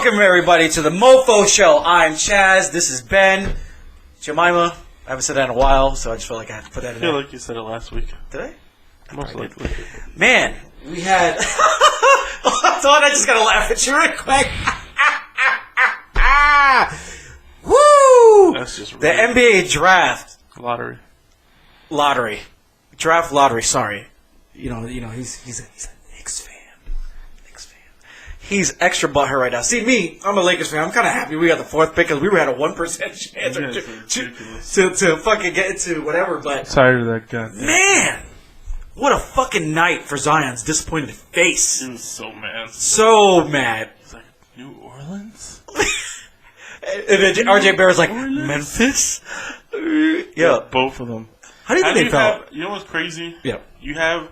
Welcome everybody to the Mofo Show. I'm Chaz. This is Ben. Jemima. I haven't said that in a while, so I just felt like I had to put that in there. I feel like you said it last week. Did I? Most likely. Man, we had... I thought I just got to laugh at you real quick. Woo! That's just the NBA draft. Lottery. Draft lottery, sorry. You know, he's a Knicks fan. He's extra butthurt right now. See, me, I'm a Lakers fan. I'm kind of happy we got the fourth pick because we had a 1% chance to fucking get into whatever. But tired of that guy. Man, what a fucking night for Zion's disappointed face. He was so mad. So mad. He's like, New Orleans? And then RJ Barrett's like, Memphis? Yeah. Both of them. How do you think they felt? You know what's crazy? Yeah. You have...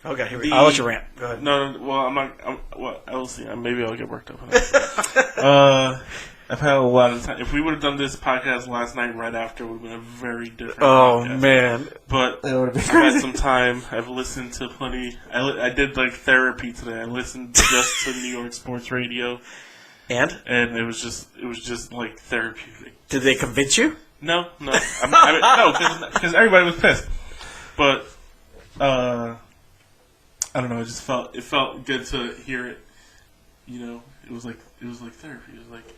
Okay, here we go. I'll let you rant. Go ahead. No, well, I'm not... I will see. Maybe I'll get worked up on that. I've had a lot of time. If we would have done this podcast last night right after, it would have been a very different podcast. Man. But I've had some time. I've listened to plenty. I did like therapy today. I listened just to New York sports radio. And it was just like therapeutic. Did they convince you? No, no, because everybody was pissed. But I don't know. It felt good to hear it. You know, it was like therapy. It was like,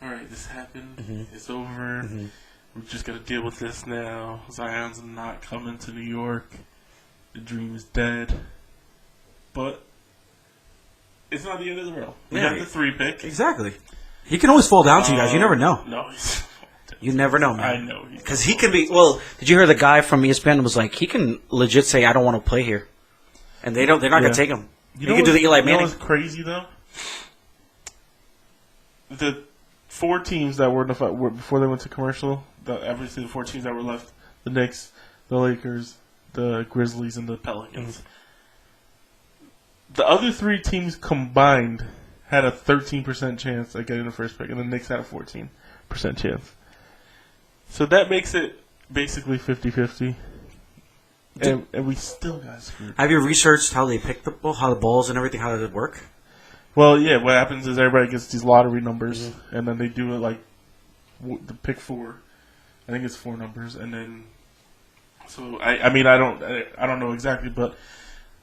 all right, this happened. Mm-hmm. It's over. Mm-hmm. We're just gonna deal with this now. Zion's not coming to New York. The dream is dead. But it's not the end of the world. We got the 3 pick. Exactly. He can always fall down to you guys. You never know. No. You never know, man. I know. Because he can be... Well, did you hear the guy from ESPN was like, he can legit say, I don't want to play here. And they're not going to take him. You can do the Eli Manning. You know what's crazy, though? The 4 teams that were in the fight before they went to commercial, the 4 teams that were left, the Knicks, the Lakers, the Grizzlies, and the Pelicans. Mm-hmm. The other 3 teams combined had a 13% chance at getting the first pick, and the Knicks had a 14% chance. So that makes it basically 50-50. And we still got screwed. Have you researched how they pick the ball, how the balls and everything, how does it work? Well, yeah, what happens is everybody gets these lottery numbers, and then they do it like the pick 4. I think it's 4 numbers, and then so I don't know exactly, but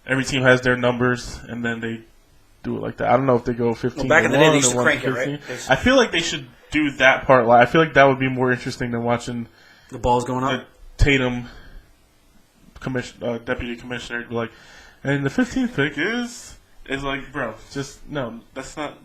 every team has their numbers, and then they do it like that. I don't know if they go 15. Well, back in the day, they used to crank it, right? I feel like they should do that part. I feel like that would be more interesting than watching the balls going up. Tatum, deputy commissioner, be like, and the 15th pick is like, bro, just no, that's not.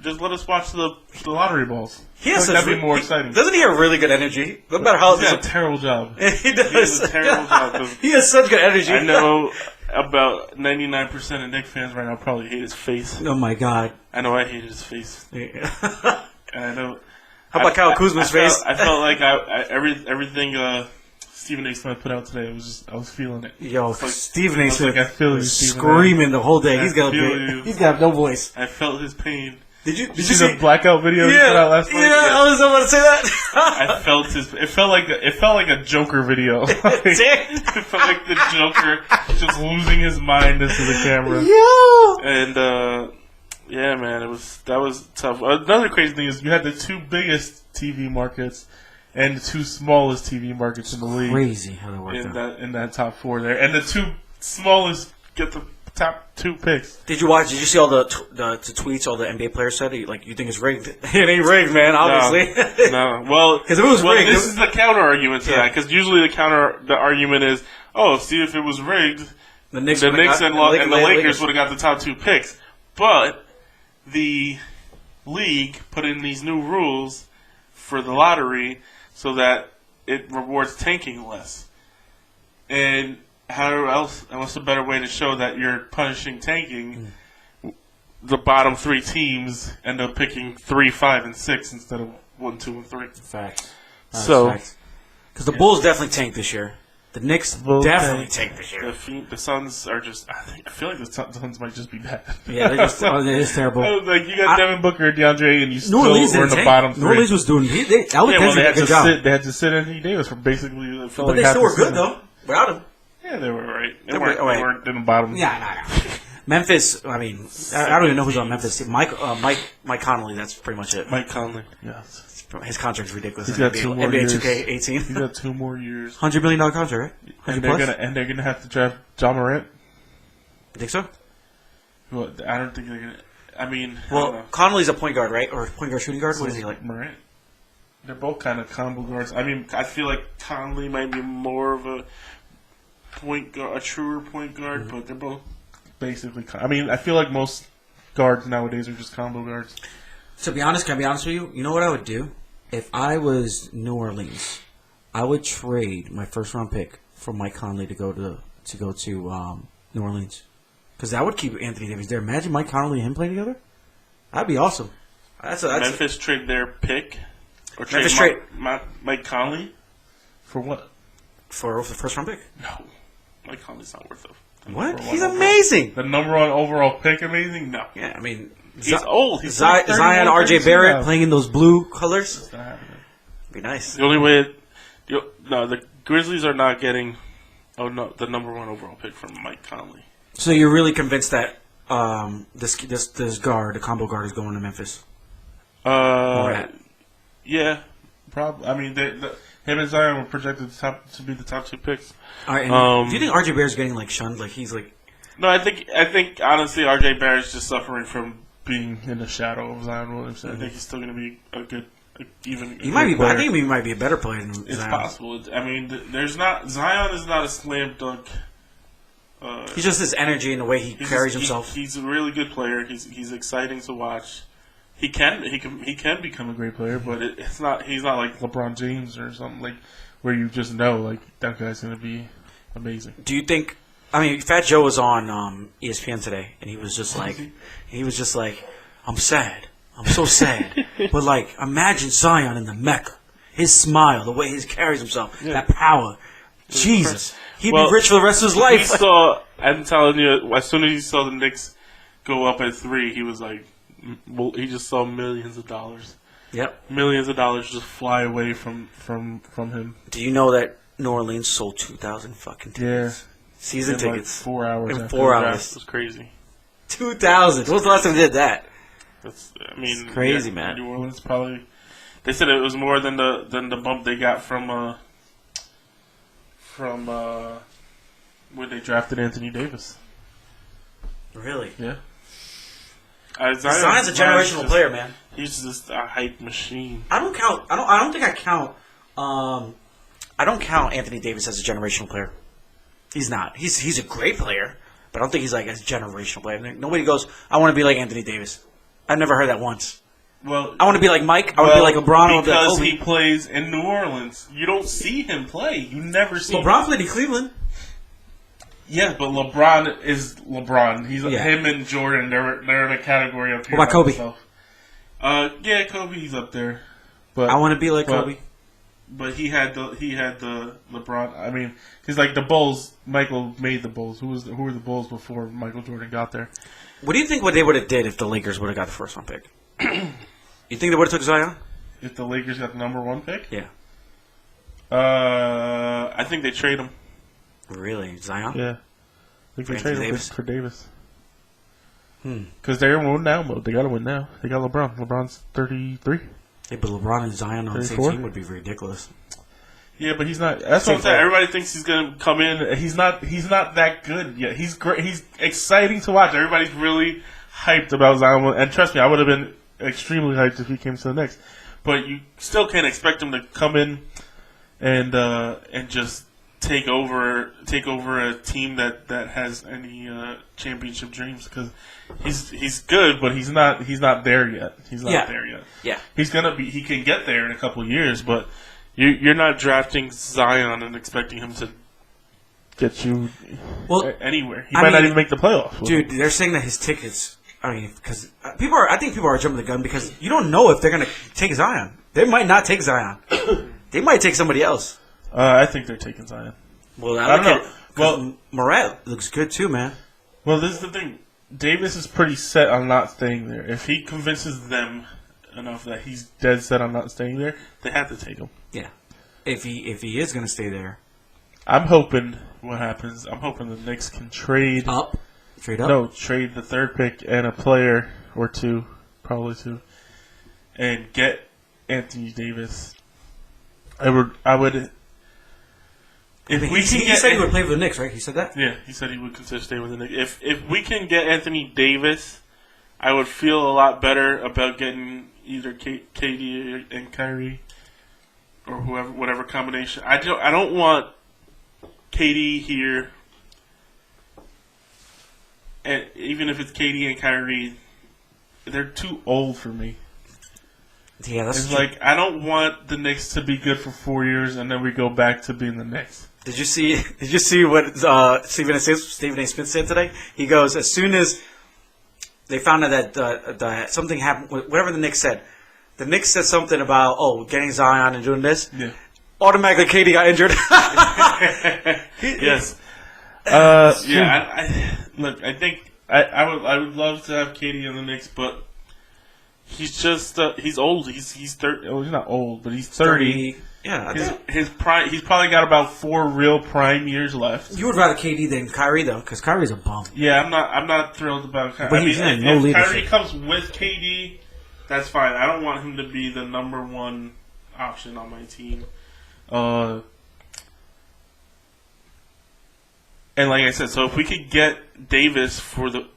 Just let us watch the lottery balls. That'd be more exciting. Doesn't he have really good energy? No matter how he's got a terrible job. He does. He has a terrible job. He has such good energy. I know about 99% of Knicks fans right now probably hate his face. Oh my god! I know I hated his face. Yeah. And I know. How about Kyle Kuzma's face? I felt like everything Stephen A. Smith put out today. I was feeling it. Yo, like, Stephen A. Smith I feel you, screaming the whole day. He's got no voice. I felt his pain. Did you see the blackout video he put out last night? Yeah, I was about to say that. I felt his. It felt like a Joker video. It felt like the Joker just losing his mind into the camera. Yo. And yeah, man, that was tough. Another crazy thing is you had the 2 biggest TV markets and the 2 smallest TV markets in the league. Crazy how that worked out. In that top 4 there, and the 2 smallest get the top 2 picks. Did you see all the tweets all the NBA players said? Like, you think it's rigged? It ain't rigged, man. Obviously. No. Well, because if it was rigged, this is the counter argument to that. Because usually the argument is, see, if it was rigged, the Knicks and the Lakers would have got the top 2 picks. But the league put in these new rules for the lottery so that it rewards tanking less. And what's a better way to show that you're punishing tanking? The bottom 3 teams end up picking 3, 5, and 6 instead of 1, 2, and 3. Fact. Because the Bulls definitely tanked this year. The Knicks definitely tanked this year. The Suns are just... I feel like the Suns might just be bad. Yeah, they're just... they're just terrible. Like, you got Devin Booker, DeAndre, and you still were in the bottom 3. New Orleans was doing... They had to sit. They had to sit Anthony Davis for basically... But they still were good, though, without him. Yeah, they were right. They weren't in the bottom. Yeah, no. Memphis. I mean, I don't even know who's on Memphis. Mike Conley. That's pretty much it. Mike Conley. Yes. His contract's ridiculous. He's got 2 more years. NBA 2K18. He's got 2 more years. $100 million contract, right? And they're gonna have to draft John Morant. You think so? Well, I don't think they're gonna. I mean, well, Conley's a point guard, right? Or point guard, shooting guard. What is he like? Morant. They're both kind of combo guards. I mean, I feel like Conley might be more of a point guard, a truer point guard, but they're both basically. I mean, I feel like most guards nowadays are just combo guards. To be honest, can I be honest with you? You know what I would do? If I was New Orleans, I would trade my first round pick for Mike Conley to go to New Orleans, because that would keep Anthony Davis there. Imagine Mike Conley and him playing together. That'd be awesome. Memphis trade their pick, or Memphis trade Mike Conley for what? For the first round pick? No, Mike Conley's not worth it. What? He's amazing. The number 1 overall pick, amazing. No, yeah, I mean. He's old. He's Zion, RJ Barrett playing in those blue colors. That's not happening. Be nice. The only way, the Grizzlies are not getting, the number 1 overall pick from Mike Conley. So you're really convinced that this guard, the combo guard, is going to Memphis? Yeah, probably. I mean, him and Zion were projected to be the top 2 picks. All right. Do you think RJ Barrett's getting shunned? He's like. No, I think honestly, RJ Barrett's just suffering from being in the shadow of Zion Williamson. I think he's still going to be a good, even. He might be. Player. I think he might be a better player than Zion. It's possible. I mean, Zion is not a slam dunk. He's just his energy and the way he carries himself. He's a really good player. He's exciting to watch. He can become a great player, but it's not. He's not like LeBron James or something where you just know that guy's going to be amazing. Do you think? I mean, Fat Joe was on ESPN today, and he was just like, I'm sad. I'm so sad. But, imagine Zion in the Mecca. His smile, the way he carries himself, that power. Jesus. He'd be rich for the rest of his life. I'm telling you, as soon as he saw the Knicks go up at 3, he was like, he just saw millions of dollars. Yep. Millions of dollars just fly away from him. Do you know that New Orleans sold 2,000 fucking tickets? Yeah. Season tickets. 4 hours. In 4 hours. It was crazy. 2,000. When was the last time we did that? It's crazy, man. New Orleans probably. They said it was more than the bump they got from when they drafted Anthony Davis. Really? Yeah. Zion's a generational player, man. He's just a hype machine. I don't think I count. I don't count Anthony Davis as a generational player. He's not. He's a great player, but I don't think he's a generational player. Nobody goes, I want to be like Anthony Davis. I've never heard that once. Well, I want to be like Mike. I want to be like LeBron. Because he plays in New Orleans. You don't see him play. You never see LeBron played in Cleveland. Yeah, but LeBron is LeBron. He's him and Jordan. They're in a category up here. What about Kobe? Yeah, Kobe's up there. But I want to be like Kobe. But he had the LeBron. I mean, because the Bulls, Michael made the Bulls. Who were the Bulls before Michael Jordan got there? What do you think? What they would have did if the Lakers would have got the first round pick? You think they would have took Zion? If the Lakers got the number 1 pick? Yeah. I think they trade him. Really, Zion? Yeah. I think they trade him for Davis. Because they're in win now mode. They got to win now. They got LeBron. LeBron's 33. Yeah, but LeBron and Zion on 34? The same team would be ridiculous. Yeah, but he's not. That's what I'm saying. Everybody thinks he's going to come in. He's not that good yet. He's great. He's exciting to watch. Everybody's really hyped about Zion. And trust me, I would have been extremely hyped if he came to the Knicks. But you still can't expect him to come in and just take over a team that has any championship dreams, because he's good, but he's not there yet. He's not there yet. Yeah, he's gonna be. He can get there in a couple of years, but you're not drafting Zion and expecting him to get you anywhere. He might not even make the playoffs. Dude, they're saying that his tickets. I mean, because I think people are jumping the gun because you don't know if they're gonna take Zion. They might not take Zion. They might take somebody else. I think they're taking Zion. Well, I don't know. Well, Morant looks good too, man. Well, this is the thing. Davis is pretty set on not staying there. If he convinces them enough that he's dead set on not staying there, they have to take him. Yeah. If he is going to stay there, I'm hoping what happens. I'm hoping the Knicks can trade up Trade up? No, trade the third pick and a player or two, probably two, and get Anthony Davis. I would. If we can he said he would play for the Knicks, right? He said that? Yeah, he said he would consider staying with the Knicks. If we can get Anthony Davis, I would feel a lot better about getting either KD and Kyrie or whatever combination. I don't want KD here, and even if it's KD and Kyrie, they're too old for me. Yeah, that's it's like I don't want the Knicks to be good for 4 years and then we go back to being the Knicks. Did you see what Stephen A. Smith said today? He goes, as soon as they found out that something happened, whatever the Knicks said, the Knicks said something about getting Zion and doing this. Yeah. Automatically, KD got injured. Yes. Look, I think I would love to have KD in the Knicks, but he's just he's old. He's 30. Oh, he's not old, but he's 30. Yeah, his prime. He's probably got about 4 real prime years left. You would rather KD than Kyrie though, because Kyrie's a bum. Yeah, I'm not thrilled about Kyrie. But if Kyrie comes with KD, that's fine. I don't want him to be the number one option on my team. And like I said, so if we could get Davis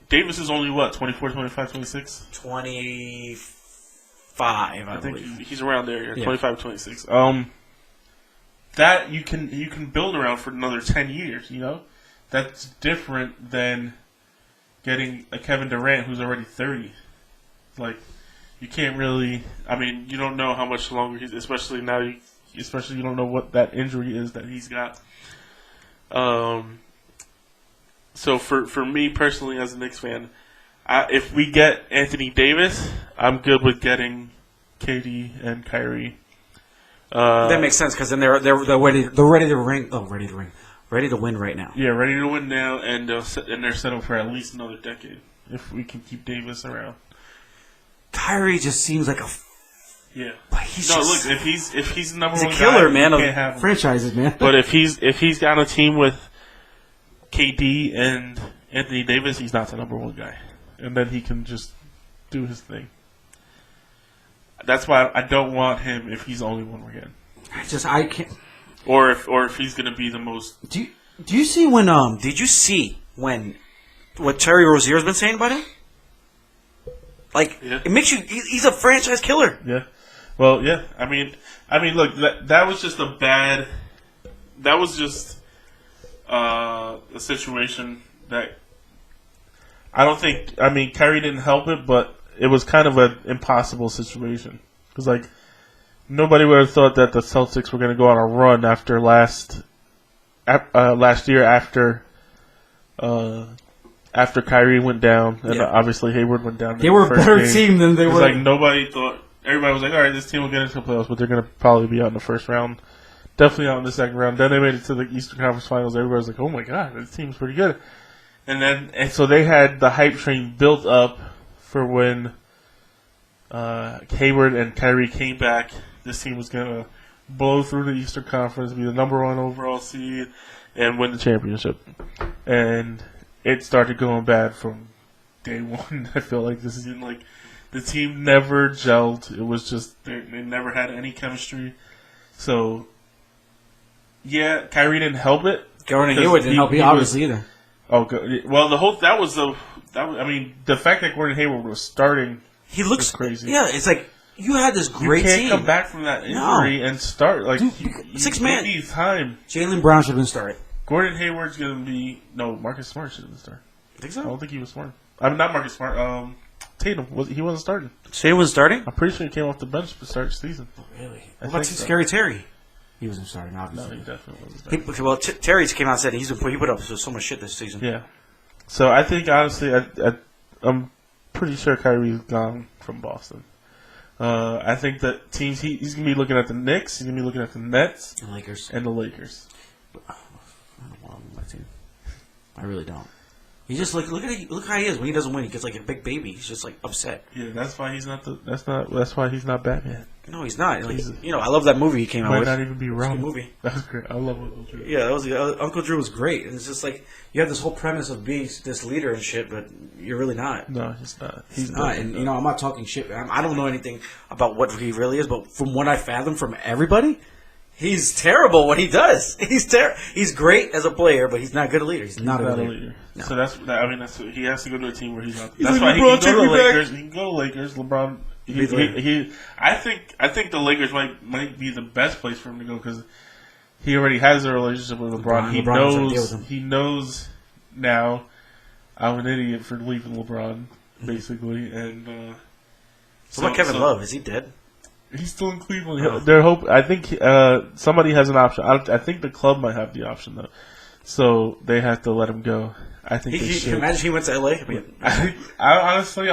Davis is only what, 24, 25, 26? 25, I think believe. he's around there, 25, 26. That you can build around for another 10 years, you know? That's different than getting a Kevin Durant who's already 30. Like, you can't really, you don't know how much longer he's, especially now, you don't know what that injury is that he's got. So for me personally as a Knicks fan, if we get Anthony Davis, I'm good with getting KD and Kyrie. That makes sense because then they're ready to ring. Oh, ready to win right now. Yeah, ready to win now, and they're set up for at least another decade if we can keep Davis around. Kyrie just seems like a. Yeah. Look, if he's the number one guy, he's a killer, man, of franchises, man. But if he's got a team with KD and Anthony Davis, he's not the number one guy, and then he can just do his thing. That's why I don't want him if he's the only one we're getting. I can't. Or if he's going to be the most. Do you see when Did you see when what Terry Rozier's been saying about him? Like It makes you. He's a franchise killer. Yeah. Well, yeah. Look, that was just a bad. That was just a situation that I don't think. Kyrie didn't help it, but it was kind of an impossible situation because, nobody would have thought that the Celtics were going to go on a run after last year after Kyrie went down and obviously Hayward went down. They were a better team than they were. Nobody thought. Everybody was like, all right, this team will get into the playoffs, but they're going to probably be out in the first round. Definitely out in the second round. Then they made it to the Eastern Conference Finals. Everybody was like, oh my God, this team's pretty good. And so they had the hype train built up for when Hayward and Kyrie came back. This team was going to blow through the Eastern Conference, be the number one overall seed, and win the championship. And it started going bad from day one. I feel like this is the team never gelled. It was just they never had any chemistry. So yeah, Kyrie didn't help it. Gordon Hayward didn't help obviously either. Oh, well, the fact that Gordon Hayward was starting, he looks crazy. Yeah, it's like you had this great team. You can't come back from that injury and start six man. Time. Jaylen Brown should have been starting. Gordon Hayward's gonna be Marcus Smart should have been starting. Think so? I don't think he was smart. Not Marcus Smart. Tatum he wasn't starting. Tatum wasn't starting? I'm pretty sure he came off the bench to start the season. Really? What about Scary Terry? He wasn't starting, obviously. No, he definitely wasn't starting. Terry came out and said he put up so much shit this season. Yeah. So I think honestly, I'm pretty sure Kyrie's gone from Boston. I think that teams he's gonna be looking at the Knicks, he's gonna be looking at the Nets, and Lakers, and the Lakers. I don't want him on my team. I really don't. He just look how he is when he doesn't win. He gets like a big baby. He's just like upset. Yeah, that's why he's not That's why he's not Batman. No, he's not. Like, I love that movie he came out with. Might not even be wrong. Movie. That was great. I love Uncle Drew. Yeah, that was Uncle Drew was great. And it's just like you have this whole premise of being this leader and shit, but you're really not. No, he's not. He's not. And I'm not talking shit. I don't know anything about what he really is, but from what I fathom from everybody, he's terrible what he does. He's great as a player, but he's not good at leader. He's not a good leader. No. So that's he has to go to a team where he's not. That's why he can go to the Lakers. He can go to Lakers. LeBron. I think the Lakers might be the best place for him to go because he already has a relationship with LeBron. He knows now I'm an idiot for leaving LeBron, basically. And so what about Kevin Love? Is he dead? He's still in Cleveland. I think somebody has an option. I think the club might have the option though, so they have to let him go. I think they should. Imagine he went to LA. Honestly,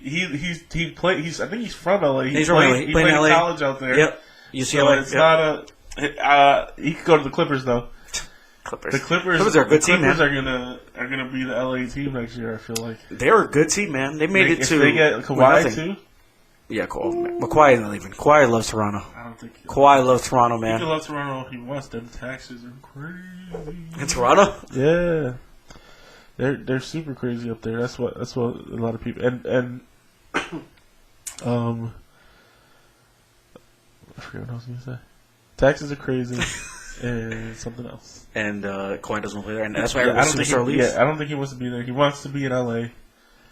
he played. I think he's from LA. He played in college out there. Yep. UCLA. So it's not a. He could go to the Clippers though. The Clippers are a good team. Clippers are gonna be the LA team next year. I feel like they're a good team, man. They made it to. If they get Kawhi too. Yeah, cool. Kawhi isn't leaving. Kawhi loves Toronto. I don't think Kawhi loves Toronto, man. He loves Toronto if he wants. Them taxes are crazy. In Toronto? Yeah. They're super crazy up there. That's what a lot of people and I forget what I was gonna say. Taxes are crazy and something else. And Kawhi doesn't play there, and that's why every superstar leaves. Yeah, I don't think he wants to be there. He wants to be in LA.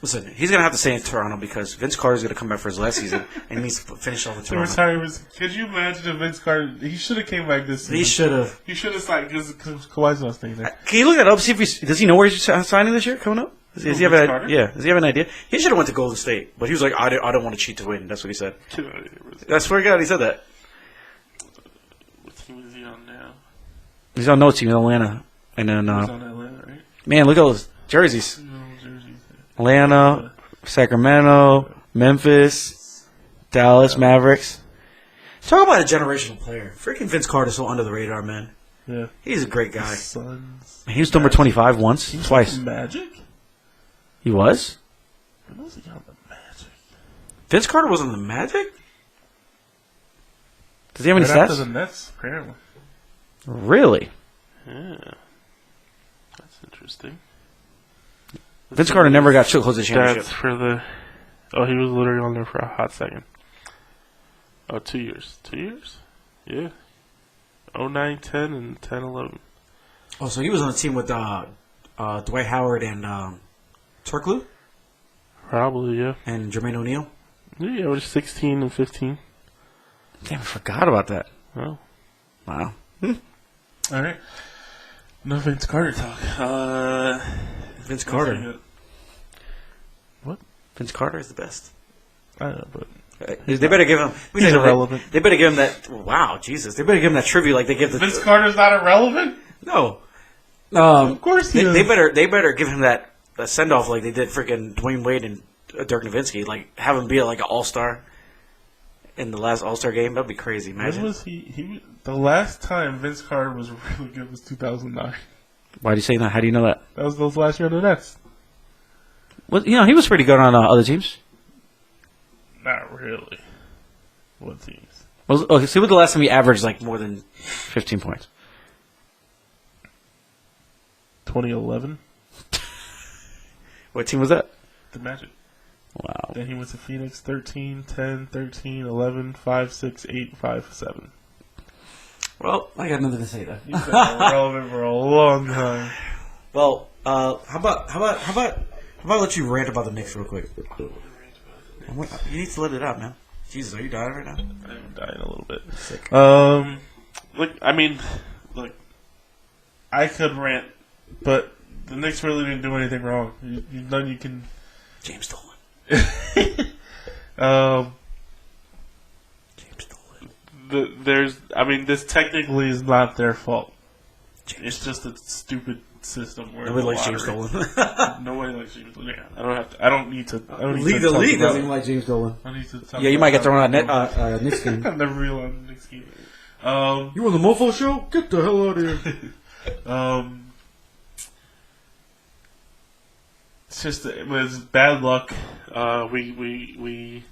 Listen, he's gonna have to stay in Toronto because Vince Carter's gonna come back for his last season and he needs to finish all the Toronto. Could you imagine if Vince Carter? He should have came back this season. He should have. He should have signed because Kawhi's not staying there. Can you look that up? See if does he know where he's signing this year? Coming up? Does he have an idea? Does he have an idea? He should have went to Golden State, but he was like, I don't want to cheat to win. That's what he said. I swear to God, he said that. What team is he on now? He's on no team in Atlanta, and then he's on Atlanta, right? Man, look at those jerseys. No jerseys. Atlanta. Sacramento, Memphis, Dallas, Mavericks. Talk about a generational player. Freaking Vince Carter's so under the radar, man. Yeah. He's a great guy. He was number 25 once, twice. Magic? He was? When was he on the Magic? Vince Carter was on the Magic? Does he have any stats? After the Nets, apparently. Really? Yeah. That's interesting. Vince Carter never got too close to the championship. That's for the. Oh, he was literally on there for a hot second. Oh, 2 years. 2 years? Yeah. 09, 10, and 10, 11. Oh, so he was on the team with Dwight Howard and Turkoglu? Probably, yeah. And Jermaine O'Neal? Yeah, it was 16 and 15. Damn, I forgot about that. Oh. Wow. All right. No Vince Carter talk. Vince Carter. What? Vince Carter is the best. I know, but they better give him. He's irrelevant. They better give him that. Wow, Jesus! They better give him that trivia like they give the. Vince Carter's not irrelevant. No. Of course he is. They better give him that send off like they did freaking Dwayne Wade and Dirk Nowitzki. Like have him be like an all-star in the last All-Star game. That'd be crazy. Imagine. When was he? The last time Vince Carter was really good was 2009. Why are you saying that? How do you know that? That was those last year on the Nets. Well, he was pretty good on other teams. Not really. What teams? Well, okay, see, when the last time he averaged like more than 15 points? 2011. What team was that? The Magic. Wow. Then he went to Phoenix 13, 10, 13, 11, 5, 6, 8, 5, 7. Well, I got nothing to say there. You've been irrelevant for a long time. Well, how about I let you rant about the Knicks real quick? You need to let it out, man. Jesus, are you dying right now? I'm dying a little bit. Sick. Look, I could rant, but the Knicks really didn't do anything wrong. You've done. You can. James Dolan. This technically is not their fault. It's just a stupid system where nobody likes James Dolan. Nobody likes James Dolan. I don't need to. The league doesn't even like James Dolan. I need to talk you might get thrown out Knicks game. I've never realized Knicks game. You on the Mofo show? Get the hell out of here. it was bad luck. I mean,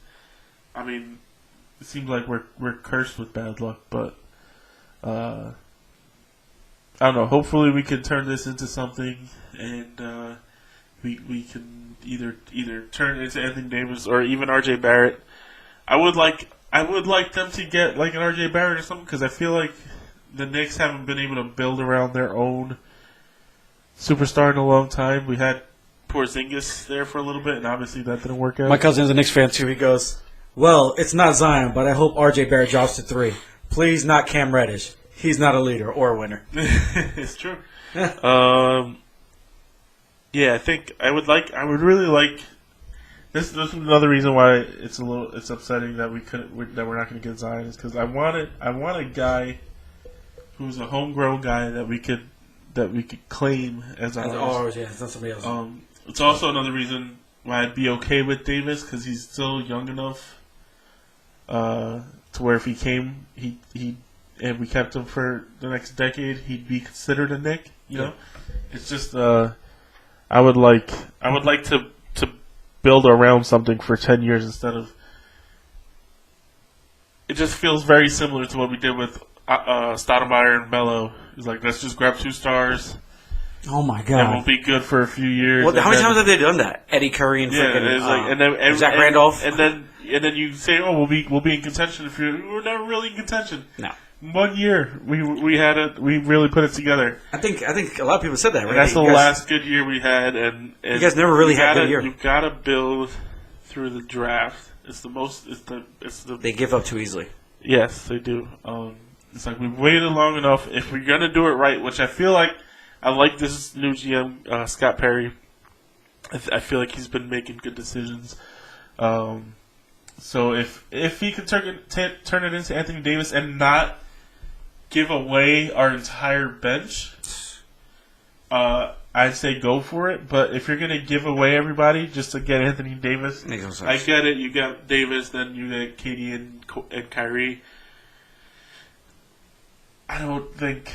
it seems like we're cursed with bad luck, but I don't know. Hopefully, we can turn this into something, and we can either turn it into Anthony Davis or even R.J. Barrett. I would like them to get like an R.J. Barrett or something, because I feel like the Knicks haven't been able to build around their own superstar in a long time. We had Porzingis there for a little bit, and obviously that didn't work out. My cousin's a Knicks fan too. He goes, "Well, it's not Zion, but I hope R.J. Barrett drops to 3. Please, not Cam Reddish. He's not a leader or a winner." It's true. Yeah, I think I would really like. This is another reason why it's upsetting that we're not going to get Zion, is because I want a guy who's a homegrown guy that we could claim as ours. Yeah, it's not somebody else. It's also another reason why I'd be okay with Davis, because he's still young enough to where if he came, and we kept him for the next decade, he'd be considered a Knick. You know, it's just I would like to build around something for 10 years instead of. It just feels very similar to what we did with Stoudemire and Melo. It's like, let's just grab 2 stars. Oh my god! And we'll be good for a few years. Well, how many times have they done that? Eddie Curry and Zach Randolph, and then you say, "Oh, we'll be in contention." We're never really in contention. No. 1 year we really put it together. I think a lot of people said that. Right? And that's the last good year we had, and you guys never really had a good year. You've got to build through the draft. It's the. They give up too easily. Yes, they do. It's like we've waited long enough. If we're gonna do it right, which I feel like. I like this new GM, Scott Perry. I feel like he's been making good decisions. So if he could turn it into Anthony Davis and not give away our entire bench, I'd say go for it. But if you're going to give away everybody just to get Anthony Davis, I get it. You got Davis, then you get KD and Kyrie. I don't think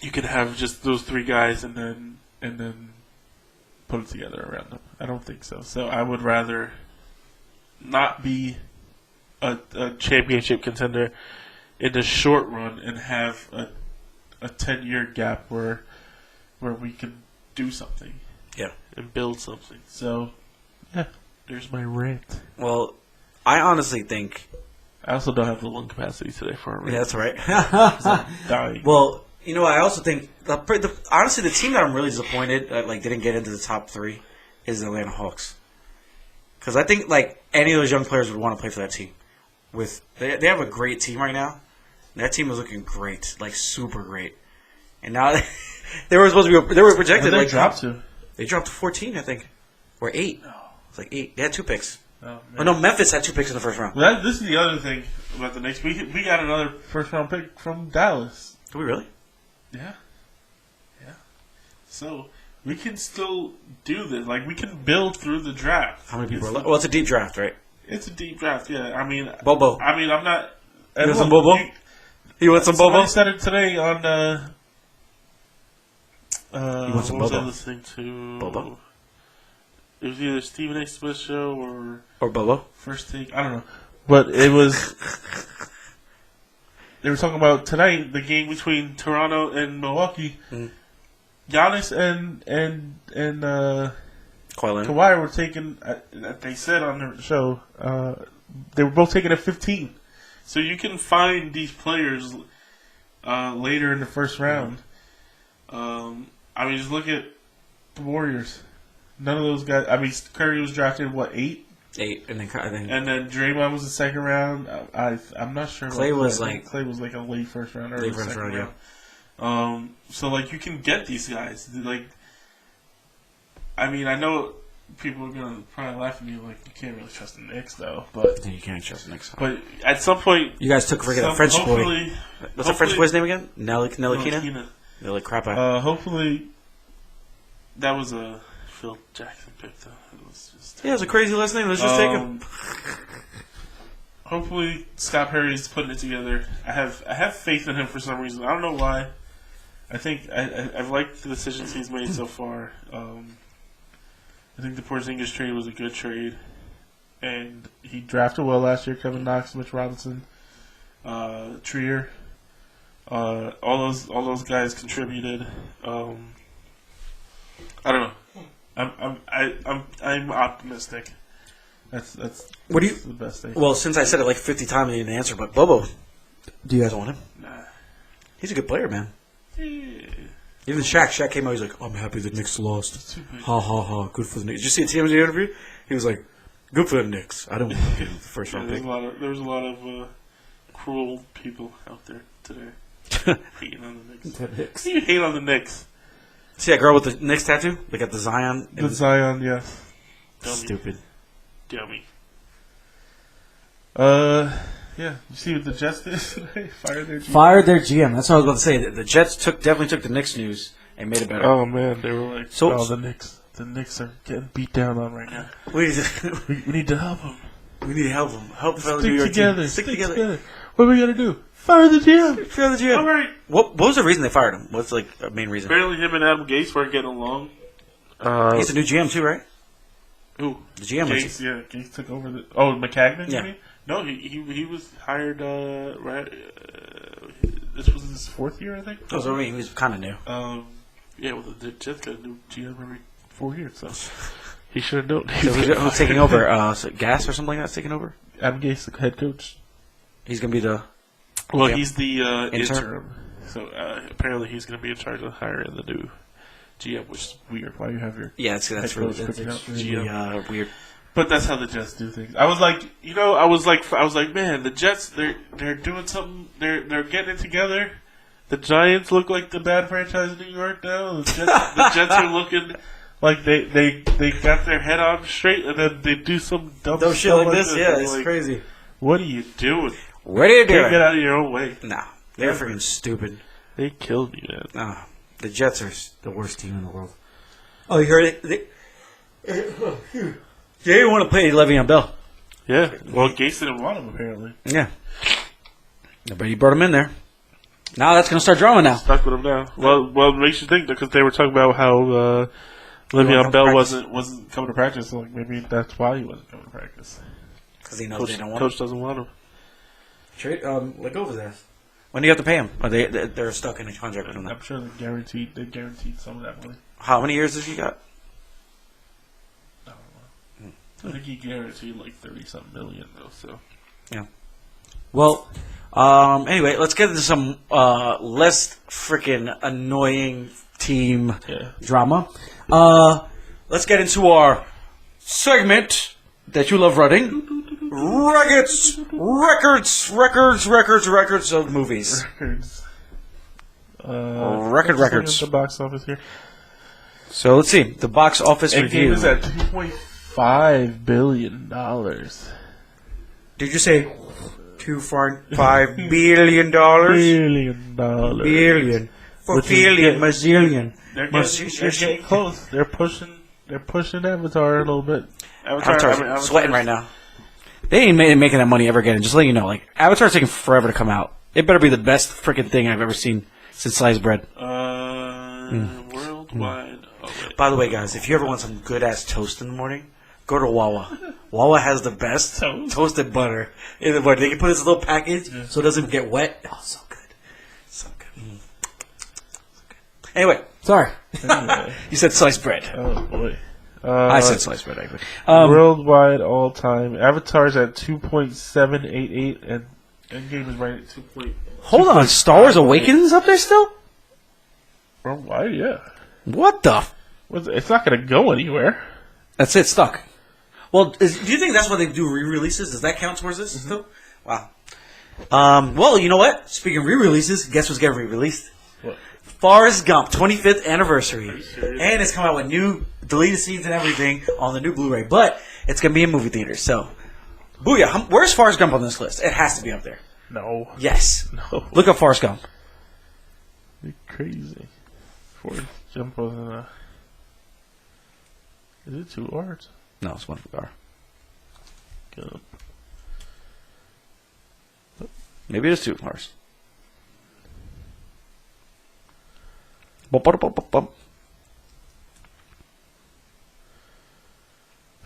you can have just those 3 guys and then put it together around them. I don't think so. So I would rather not be a championship contender in the short run and have a 10-year gap where we can do something. Yeah. And build something. So, yeah, there's my rant. Well, I honestly think... I also don't have the lung capacity today for a rant. Yeah, that's right. I'm dying. Well... You know, I also think honestly the team that I'm really disappointed that didn't get into the top 3 is the Atlanta Hawks, because I think any of those young players would want to play for that team. They have a great team right now. That team is looking great, super great. And now they were supposed to be projected. They dropped to. They dropped to 14, I think, or 8. No, it's 8. They had 2 picks. Oh no, Memphis had 2 picks in the first round. Well, this is the other thing about the Knicks. We got another first round pick from Dallas. Did we really? Yeah. So we can still do this. We can build through the draft. How many people are left? Well, it's a deep draft, right? It's a deep draft. Yeah. I mean, Bobo. I'm not. You want some Bobo? You want some Bobo? Somebody said it today on. You want some what Bobo? was I listening to? Bobo. It was either Stephen A. Smith show or Bobo. First Take. I don't know, but it was. They were talking about tonight the game between Toronto and Milwaukee. Mm. Giannis and Kawhi were taking. They said on the show they were both taken at 15. So you can find these players later in the first round. Just look at the Warriors. None of those guys. Curry was drafted 8? 8, and then Draymond was the second round. I'm not sure. Clay was Clay was a late first round or late first round. Yeah. So you can get these guys. I know people are gonna probably laugh at me you can't really trust the Knicks though, but you can't trust the Knicks. But at some point, you guys took a French boy. What's the French boy's name again? Ntilikina. They're crap out. Hopefully, that was a Phil Jackson pick though. It was a crazy last name. Let's just take him. Hopefully, Scott Perry's putting it together. I have faith in him for some reason. I don't know why. I think I've liked the decisions he's made so far. I think the Porzingis trade was a good trade, and he drafted well last year. Kevin Knox, Mitch Robinson, Trier, all those guys contributed. I don't know. I'm optimistic. That's what do you? the best thing. Well, since I said it like 50 times, I didn't answer. But Bobo, do you guys want him? Nah. He's a good player, man. Yeah. Even Shaq came out. He's like, "I'm happy the Knicks lost. Ha ha ha. Good for the Knicks." Did you see the TMZ interview? He was like, "Good for the Knicks. I don't want to get the first round pick." There was a lot of cruel people out there today hating on the Knicks. You hate on the Knicks. See that girl with the Knicks tattoo? They got the Zion. The Zion, yeah. Dummy. Stupid. Dummy. Yeah. You see what the Jets did today? Fired their GM. That's what I was about to say. The Jets definitely took the Knicks news and made it better. Oh man, they were like, the Knicks are getting beat down on right now. We need to help them. We need to help them. Help fellow Stick New York together. team. Stick together. What are we gonna do? Fire the GM. Fire the GM. All right. What was the reason they fired him? What's like a main reason? Apparently, him and Adam Gase weren't getting along. He's a new GM too, right? Who? The GM. Gase, yeah. Gase took over the. Oh, McCagnon. Yeah. You mean? No, he was hired. Right. This was his 4th year, I think. Oh, so I mean, he was kind of new. Yeah. Well, the Jets got a new GM every 4 years, so he should have known. So who's taking over? So Gas or something like that's taking over. Adam Gase, the head coach. He's gonna be the. Well, he's the interim. So apparently he's going to be in charge of hiring the new GM, which is weird. Why you have your that's really weird. But that's how the Jets do things. I was like, I was like, man, the Jets they're doing something. They're getting it together. The Giants look like the bad franchise in New York now. The Jets are looking like they got their head on straight, and then they do some dumb shit like this. Yeah, it's like, crazy. What are you doing? What are you doing? Get out of your own way. Nah, they're freaking stupid. They killed me, man. Nah, the Jets are the worst team in the world. Oh, you heard it? They didn't want to play Le'Veon Bell. Yeah. Well, Gase didn't want him, apparently. Yeah. But he brought him in there. Now that's going to start drama now. Stuck with him now. Well, it makes you think, because they were talking about how Le'Veon Bell wasn't coming to practice. So like maybe that's why he wasn't coming to practice. Because he knows they don't want him. Coach doesn't want him. Trade, let go of his ass. When do you have to pay him? Or they're stuck in a contract with him now? I'm sure they guaranteed some of that money. How many years has he got? I don't know. I think he guaranteed like 30-something million though. So yeah. Well, anyway, let's get into some less freaking annoying team drama. Let's get into our segment that you love running. Records of movies. Records. The box office here. So let's see the box office review. Endgame is at $2.5 billion. Did you say $2.5 billion? Billion. For billion, mazillion. They're getting close. They're pushing Avatar a little bit. Avatar's sweating right now. They ain't making that money ever again. Just let you know, like Avatar's taking forever to come out. It better be the best freaking thing I've ever seen since sliced bread. Worldwide. By the way, guys, if you ever want some good ass toast in the morning, go to Wawa. Wawa has the best toasted butter in the morning. They can put this little package so it doesn't get wet. Oh, so good, so good. Anyway, sorry. You said sliced bread. Oh boy. I said sliced bread, actually. Worldwide, all time. Avatar's at 2.788, and Endgame is right at 2. Hold on, Star Wars Awakens up there still? Worldwide, yeah. What the? It's not going to go anywhere. That's it, stuck. Well, do you think that's why they do re-releases? Does that count towards this still? Wow. Well, you know what? Speaking of re-releases, guess what's getting re-released? What? Forrest Gump, 25th anniversary. And it's coming out with new deleted scenes and everything on the new Blu-ray. But it's going to be in movie theaters, so... Booyah. Where's Forrest Gump on this list? It has to be up there. No. Yes. No. Look up Forrest Gump. You're crazy. Forrest Gump wasn't a... Is it 2 R's? No, it's 1 R. Good. Maybe it is 2 R's.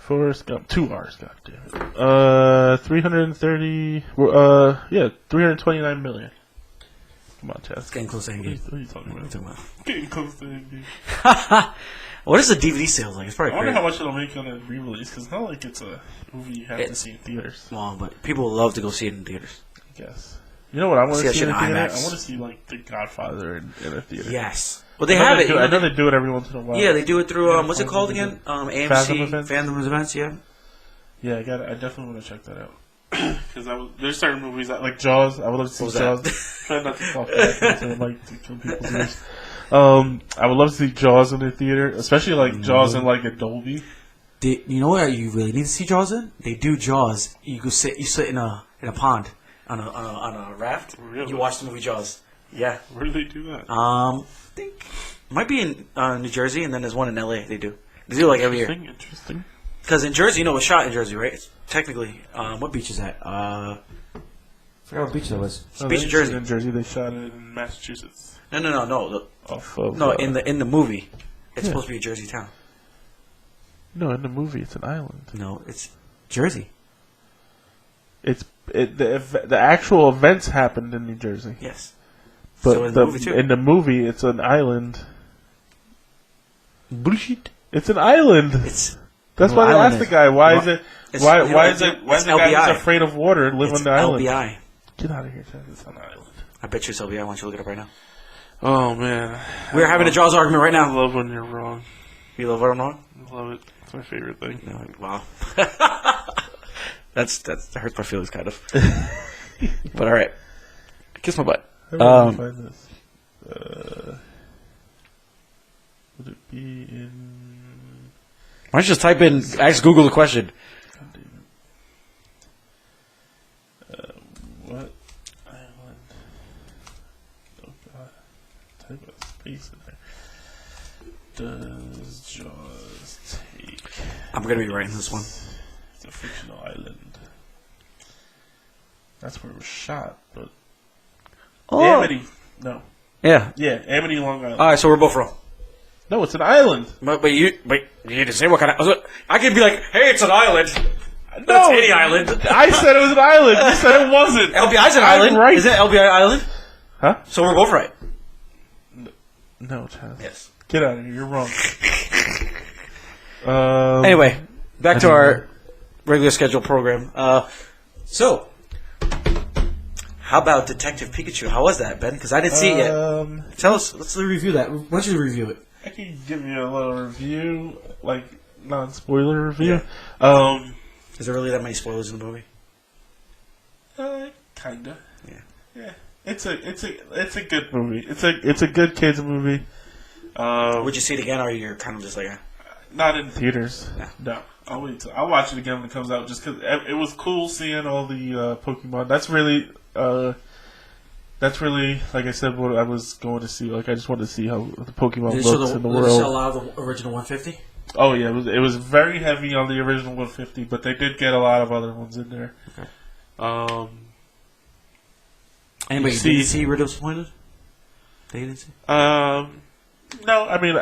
Forrest Gump, 2 hours, goddamn it. 330. Yeah, 329 million. Come on, Chaz. It's getting close to Endgame. What are you talking about? Getting close to Endgame. What is the DVD sales like? It's probably. I wonder how much it'll make on a re-release because it's not like it's a movie you have to see in theaters. Well, but people love to go see it in theaters. I guess. You know what I want to see in a theater? IMAX. I want to see like The Godfather in a theater. Yes. Well, they have it. I know they do it every once in a while. Yeah, they do it through what's it called again? AMC Fathom Events. Yeah. Yeah, I definitely want to check that out. Because there's certain movies like Jaws. I would love to see Jaws. Try not to talk back to like to kill people's ears. I would love to see Jaws in the theater, especially like Jaws in like a Dolby. You know what you really need to see Jaws in? They do Jaws. You sit in a pond on a raft. Really? You watch the movie Jaws. Yeah. Where do they do that? I think it might be in New Jersey, and then there's one in LA. They do like every year. Interesting. Because in Jersey, it was shot in Jersey, right? It's technically, what beach is that? I forgot what beach that was. It's beach in Jersey. In Jersey, they shot it in Massachusetts. No. In the movie, it's supposed to be a Jersey town. No, in the movie, it's an island. No, it's Jersey. The actual events happened in New Jersey. Yes. But so in the movie, it's an island. Bullshit. It's an island. That's why they asked the guy, why is the guy who's afraid of water live on the island? LBI. Get out of here, Chad. It's an island. I bet you it's LBI. Why don't you look it up right now? Oh, man. We're having a Jaws argument right now. I love when you're wrong. You love when I'm wrong? I love it. It's my favorite thing. No, wow. that hurts my feelings, kind of. But all right. Kiss my butt. How do I find this? Would it be in... Why don't you just type in, ask Google the question. What island? Oh god. Type a space in there. Does Jaws take... I'm going to be writing this one. It's a fictional island. That's where it was shot, but... Amity. No. Yeah. Yeah, Amity, Long Island. Alright, so we're both wrong. No, it's an island. But you didn't say what kind of... I could be like, hey, it's an island. No. It's any island. I said it was an island. You said it wasn't. LBI's an island. Right. Is it LBI Island? Huh? So we're both right. No, Chaz. Yes. Get out of here. You're wrong. Anyway, back to our regular scheduled program. So, how about Detective Pikachu? How was that, Ben? Because I didn't see it yet. Tell us. Let's review that. Why don't you review it? I can give you a little review, like non-spoiler review. Yeah. Is there really that many spoilers in the movie? Kinda. Yeah. Yeah. It's a good movie. It's a good kids movie. Would you see it again, or you're kind of just like, not in theaters. Yeah. No. I'll wait till I'll watch it again when it comes out. Just because it was cool seeing all the Pokemon. That's really like I said what I was going to see. Like I just wanted to see how the Pokemon looks in the world. Did it show a lot of the original 150? Oh yeah, it was very heavy on the original 150, but they did get a lot of other ones in there. Okay. Anybody didn't see were disappointed? They didn't see? No, I mean,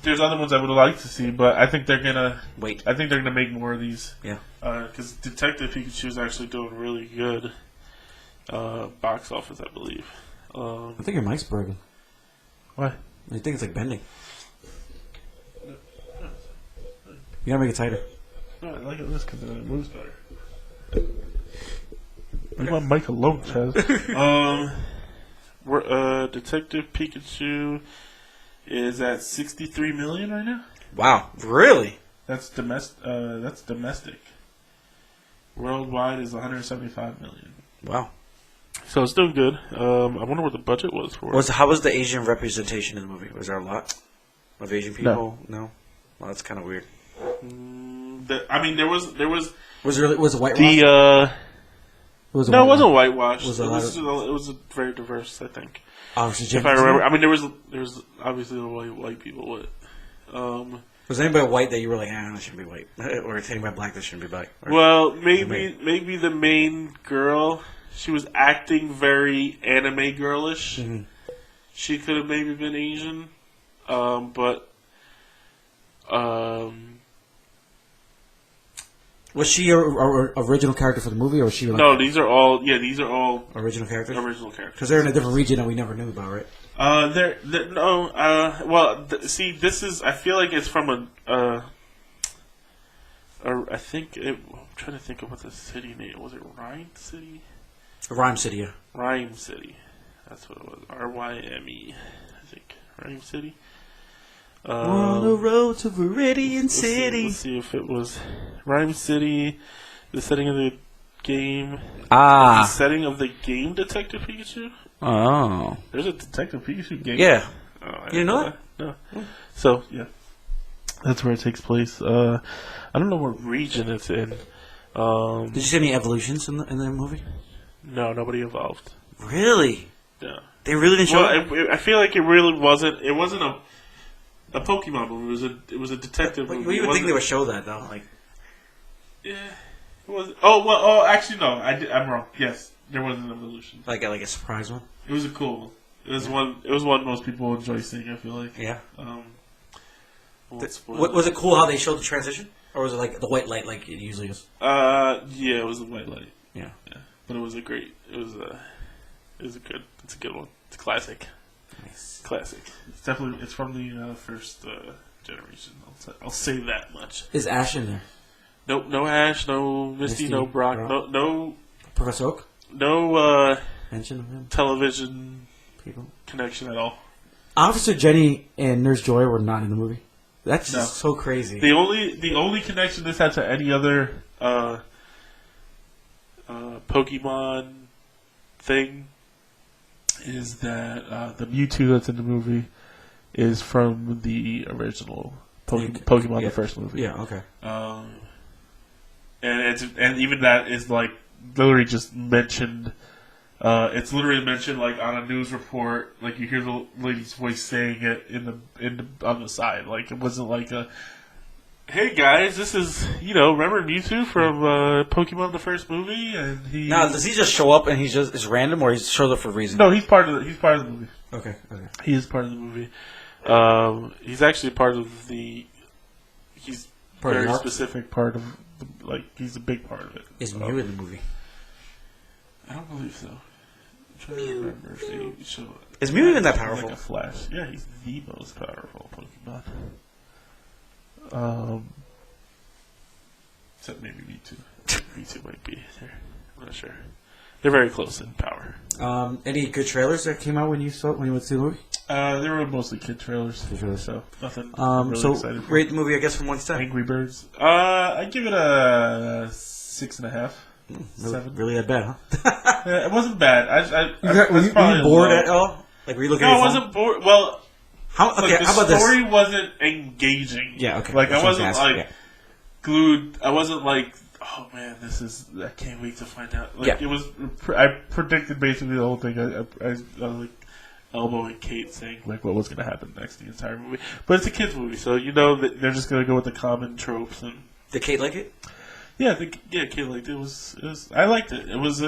there's other ones I would like to see, but I think they're gonna wait. I think they're gonna make more of these. Yeah. Because Detective Pikachu is actually doing really good box office, I believe. I think your mic's broken. Why? I think it's like bending. You gotta make it tighter. No, I like it this because it moves better. Leave my mic alone, Chaz. Detective Pikachu is at 63 million right now. Wow, really? That's domestic. Worldwide is 175 million. Wow. So it's doing good. I wonder what the budget was for it. How was the Asian representation in the movie? Was there a lot of Asian people? No? Well, that's kind of weird. I mean, there was. Was it whitewashed? It wasn't whitewashed. It was very diverse, I think. If I remember, I mean, there was obviously the white people with. Was anybody white that you were like, that shouldn't be white, or if anybody black that shouldn't be black? Well, maybe the main girl. She was acting very anime girlish. Mm-hmm. She could have maybe been Asian, but Was she a original character for the movie, or was she? Like no, these are all original characters. Original characters because they're in a different region that we never knew about, right? No. See, this is. I feel like it's from I think I'm trying to think of what the city name was. It Rhyme City? Rhyme City, yeah. Rhyme City. That's what it was. RYME. I think Rhyme City. We're on the road to Viridian City. Let's see if it was Rhyme City. The setting of the game. Ah. The setting of the game Detective Pikachu. Oh. There's a Detective Pikachu game. Yeah. Oh, you didn't know that? No. So yeah, that's where it takes place. I don't know what region it's in. Did you see any evolutions in the movie? No, nobody evolved. Really? Yeah. They really didn't show. I feel like it really wasn't. It wasn't a Pokemon movie. It was a detective movie. You would think they would show that though, like. Yeah. It was. Oh well. Oh, actually no. I'm wrong. Yes, there was an evolution. Like a surprise one. It was a cool one. It was one. It was one most people enjoy seeing. I feel like. Yeah. Was it cool how they showed the transition, or was it like the white light like it usually is? Yeah, it was the white light. Yeah. But it was a good. It's a good one. It's a classic. Nice. Classic. It's definitely. It's from the first generation. I'll say that much. Is Ash in there? Nope. No Ash. No Misty. No Brock. No. Professor Oak. No. Mention of him. Television people connection at all. Officer Jenny and Nurse Joy were not in the movie. That's just so crazy. The only connection this had to any other Pokemon thing is that the Mewtwo that's in the movie is from the original Pokemon, the first movie. Yeah, okay. And even that is like literally just mentioned. It's literally mentioned like on a news report. Like you hear the lady's voice saying it on the side. Like it wasn't like a, "Hey guys, this is remember Mewtwo from Pokemon the first movie?" And he now does he just show up and it's random, or he shows up for a reason? No, he's part of the movie. Okay. He is part of the movie. He's actually part of the. He's part very of the specific part of he's a big part of it. Is Mew in the movie? I don't believe so. I'm trying to remember if they show it. Is Mew even that powerful? Like a Flash. Yeah, he's the most powerful Pokemon. Except maybe Mewtwo. Mewtwo might be there. I'm not sure. They're very close in power. Any good trailers that came out when you went to see the movie? They were mostly kid trailers. So nothing. Really so excited for. Rate the movie, I guess, from 1 to 10. Angry Birds. I'd give it a 6.5. 7. Really that bad, huh? Yeah, it wasn't bad. Were you bored at all? Like, were you looking at No, I wasn't bored. Well, how about the story wasn't engaging. Yeah, okay. Like, I wasn't, glued. I wasn't like, oh, man, I can't wait to find out. Like, it was, I predicted basically the whole thing. I was like, elbowing Kate saying, like, what was going to happen next the entire movie. But it's a kid's movie, so that they're just going to go with the common tropes. And did Kate like it? Yeah, Kate liked it. It was. I liked it. It was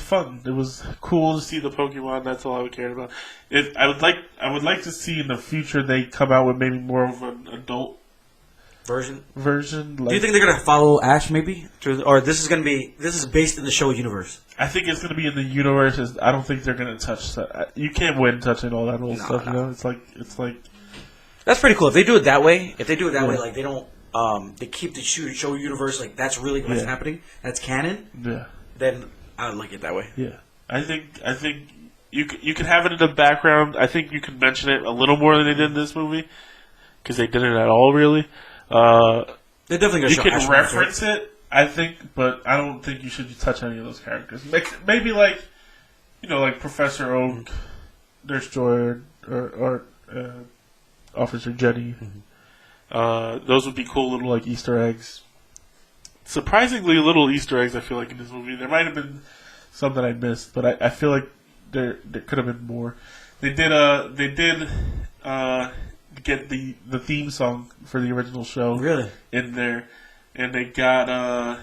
fun. It was cool to see the Pokemon. That's all I cared about. I would like to see in the future they come out with maybe more of an adult version. Like, do you think they're gonna follow Ash maybe, or this is based in the show universe? I think it's gonna be in the universe. I don't think they're gonna touch that. You can't win touching all that old stuff. No. It's like. That's pretty cool if they do it that way. If they do it that way, like they don't. They keep the show universe like that's really what's happening. That's canon. Yeah. Then I would like it that way. Yeah. I think you can have it in the background. I think you can mention it a little more than they did in this movie because they didn't at all really. They're definitely gonna you show can Ash reference it. I think, but I don't think you should touch any of those characters. Maybe like Professor Oak, Nurse Joy, or Officer Jenny. Mm-hmm. Those would be cool little Easter eggs. Surprisingly little Easter eggs, I feel like, in this movie. There might have been some that I missed, but I feel like there could have been more. They did get the theme song for the original show in there, and they got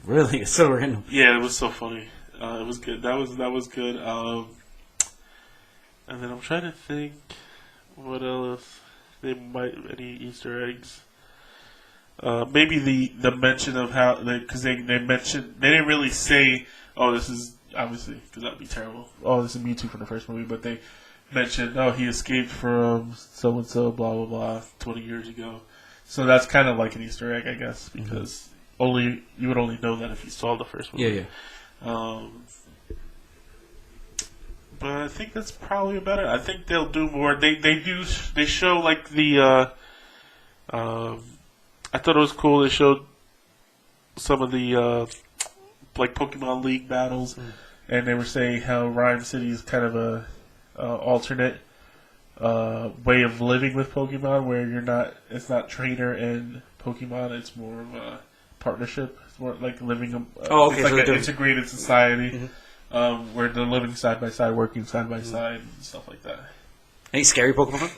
really it's so random. Yeah, it was so funny. It was good. That was good. And then I'm trying to think what else. They might any Easter eggs. maybe the mention of how because they mentioned they didn't really say, oh, this is obviously because that'd be terrible. Oh, this is Mewtwo from the first movie, but they mentioned, oh, he escaped from so and so, blah blah blah, 20 years ago. So that's kind of like an Easter egg, I guess, because you would only know that if you saw the first movie. Yeah. But I think that's probably about it. I think they'll do more. They show like the. I thought it was cool. They showed some of the like Pokemon League battles, and they were saying how Rhyme City is kind of a alternate way of living with Pokemon, where it's not trainer and Pokemon. It's more of a partnership. It's more like living. It's like an integrated society. Where they're living side by side, working side by side, and stuff like that. Any scary Pokemon?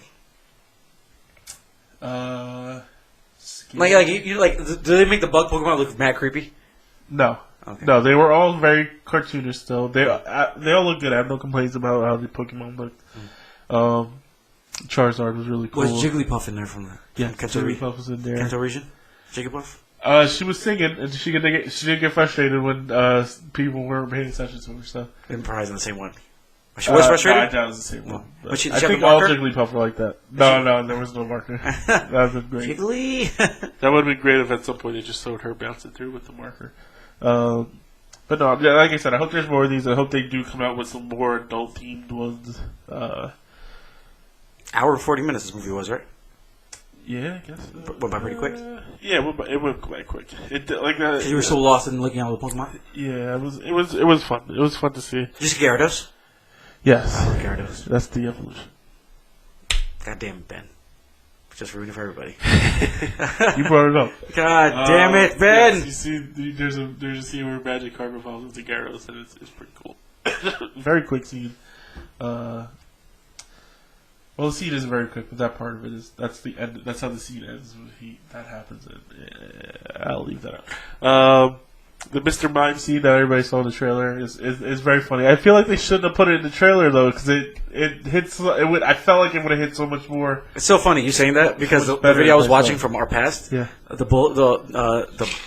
Scary. Do they make the bug Pokemon look mad creepy? No. Okay. No, they were all very cartoonish still. They all look good. I have no complaints about how the Pokemon looked. Charizard was really cool. Was Jigglypuff in there from the Jigglypuff was in there. Kanto region? Jigglypuff? She was singing, and she did get frustrated when people weren't paying attention to her stuff. And probably the same one. She was frustrated? No, I doubt it was the same one. I think all Jigglypuff were like that. No, there was no marker. That would have been great. Jiggly! That would have been great if at some point they just showed her bouncing through with the marker. But no, like I said, I hope there's more of these. I hope they do come out with some more adult-themed ones. Hour and 40 minutes this movie was, right? Yeah, I guess. Went by pretty quick? Yeah, it went quite quick. You were so lost in looking at all the Pokemon? Yeah, it was fun. It was fun to see. Just Gyarados? Yes. Gyarados. That's the evolution. God damn it, Ben. Just ruining it for everybody. You brought it up. God damn it, Ben! Yes, you see, there's a scene where Magikarp evolves into Gyarados, and it's pretty cool. Very quick scene. Well, the scene isn't very quick, but that part of it that's the end. That's how the scene ends. That happens. I'll leave that out. The Mr. Mime scene that everybody saw in the trailer is very funny. I feel like they shouldn't have put it in the trailer though, because it hits. I felt like it would have hit so much more. It's so funny you saying that because the video I was watching from our past, the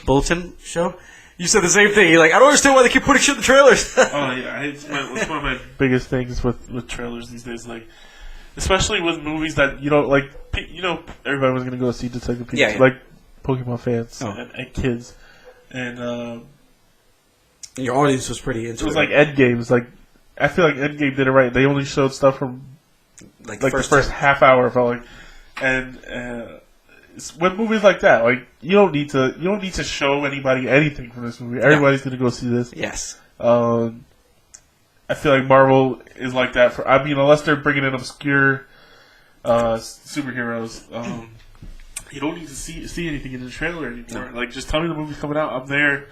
bulletin show. You said the same thing. You're like, I don't understand why they keep putting shit in the trailers. Oh yeah, it's one of my biggest things with trailers these days. Like. Especially with movies that, everybody was going to go see Detective Pikachu, like Pokemon fans and kids. And your audience was pretty into it. It was like Endgame. I feel like Endgame did it right. They only showed stuff from like the first half hour, I felt like. And with movies like that, like you don't need to show anybody anything from this movie. Everybody's going to go see this. Yes. I feel like Marvel is like that unless they're bringing in obscure superheroes, you don't need to see anything in the trailer anymore. No. Like, just tell me the movie's coming out. I'm there.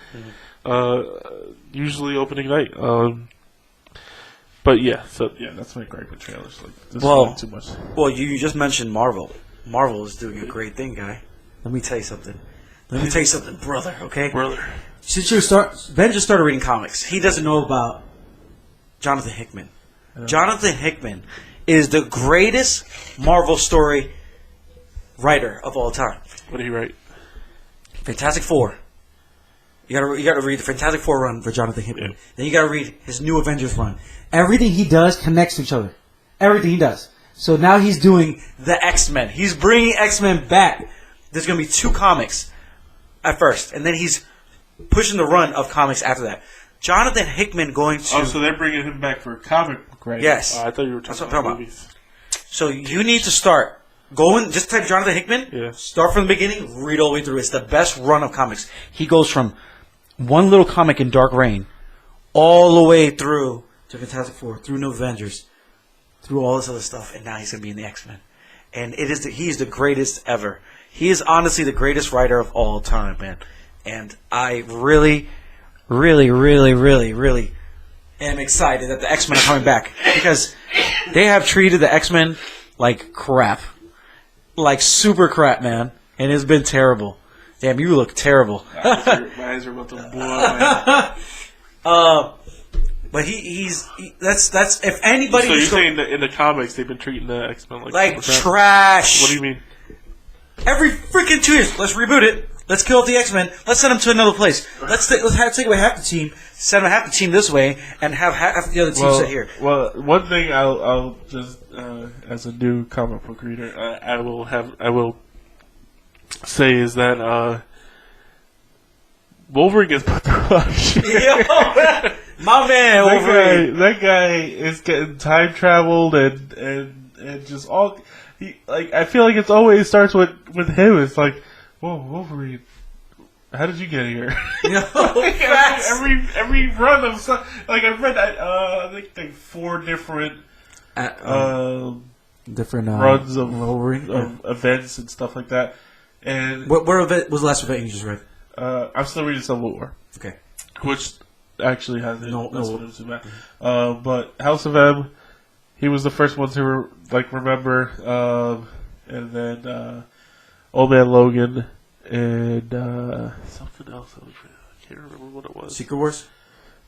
Usually opening night. But that's my gripe with trailers. Like, this is too much. Well, you just mentioned Marvel. Marvel is doing a great thing, guy. Let me tell you something. Brother. Okay, brother. Ben just started reading comics. He doesn't know about Jonathan Hickman. Jonathan Hickman is the greatest Marvel story writer of all time. What did he write? Fantastic Four. You gotta read the Fantastic Four run for Jonathan Hickman. Then you gotta read his New Avengers run. Everything he does connects to each other. Everything he does. So now he's doing the X-Men. He's bringing X-Men back. There's gonna be 2 comics at first, and then he's pushing the run of comics after that. Jonathan Hickman going to... Oh, so they're bringing him back for a comic book, right? Yes. I thought you were talking about movies. So you need to start. Just type Jonathan Hickman. Start from the beginning, read all the way through. It's the best run of comics. He goes from one little comic in Dark Reign all the way through to Fantastic Four, through New Avengers, through all this other stuff, and now he's going to be in the X-Men. And he is the greatest ever. He is honestly the greatest writer of all time, man. And I really am excited that the X-Men are coming back because they have treated the X-Men like crap. Like super crap, man. And it's been terrible. Damn, you look terrible. My eyes are about to blow out. But that's if anybody... So you're saying that in the comics they've been treating the X-Men like trash. What do you mean? Every freaking 2 years, let's reboot it. Let's kill off the X-Men. Let's send them to another place. Let's take away half the team, send half the team this way, and have half the other team sit here. Well, one thing I'll just as a new comic book reader, I will say is that Wolverine gets put through a lot of shit. Yo, my man, Wolverine. That guy is getting time traveled and just all. I feel like it's always starts with him. It's like, whoa, Wolverine, how did you get here? every run of I've read I think 4 different runs of Wolverine of events and stuff like that. And what event was the last event you just read? I'm still reading Civil War. Okay, which actually has no. But House of M, he was the first one to remember, and then Old Man Logan, and something else. I can't remember what it was. Secret Wars?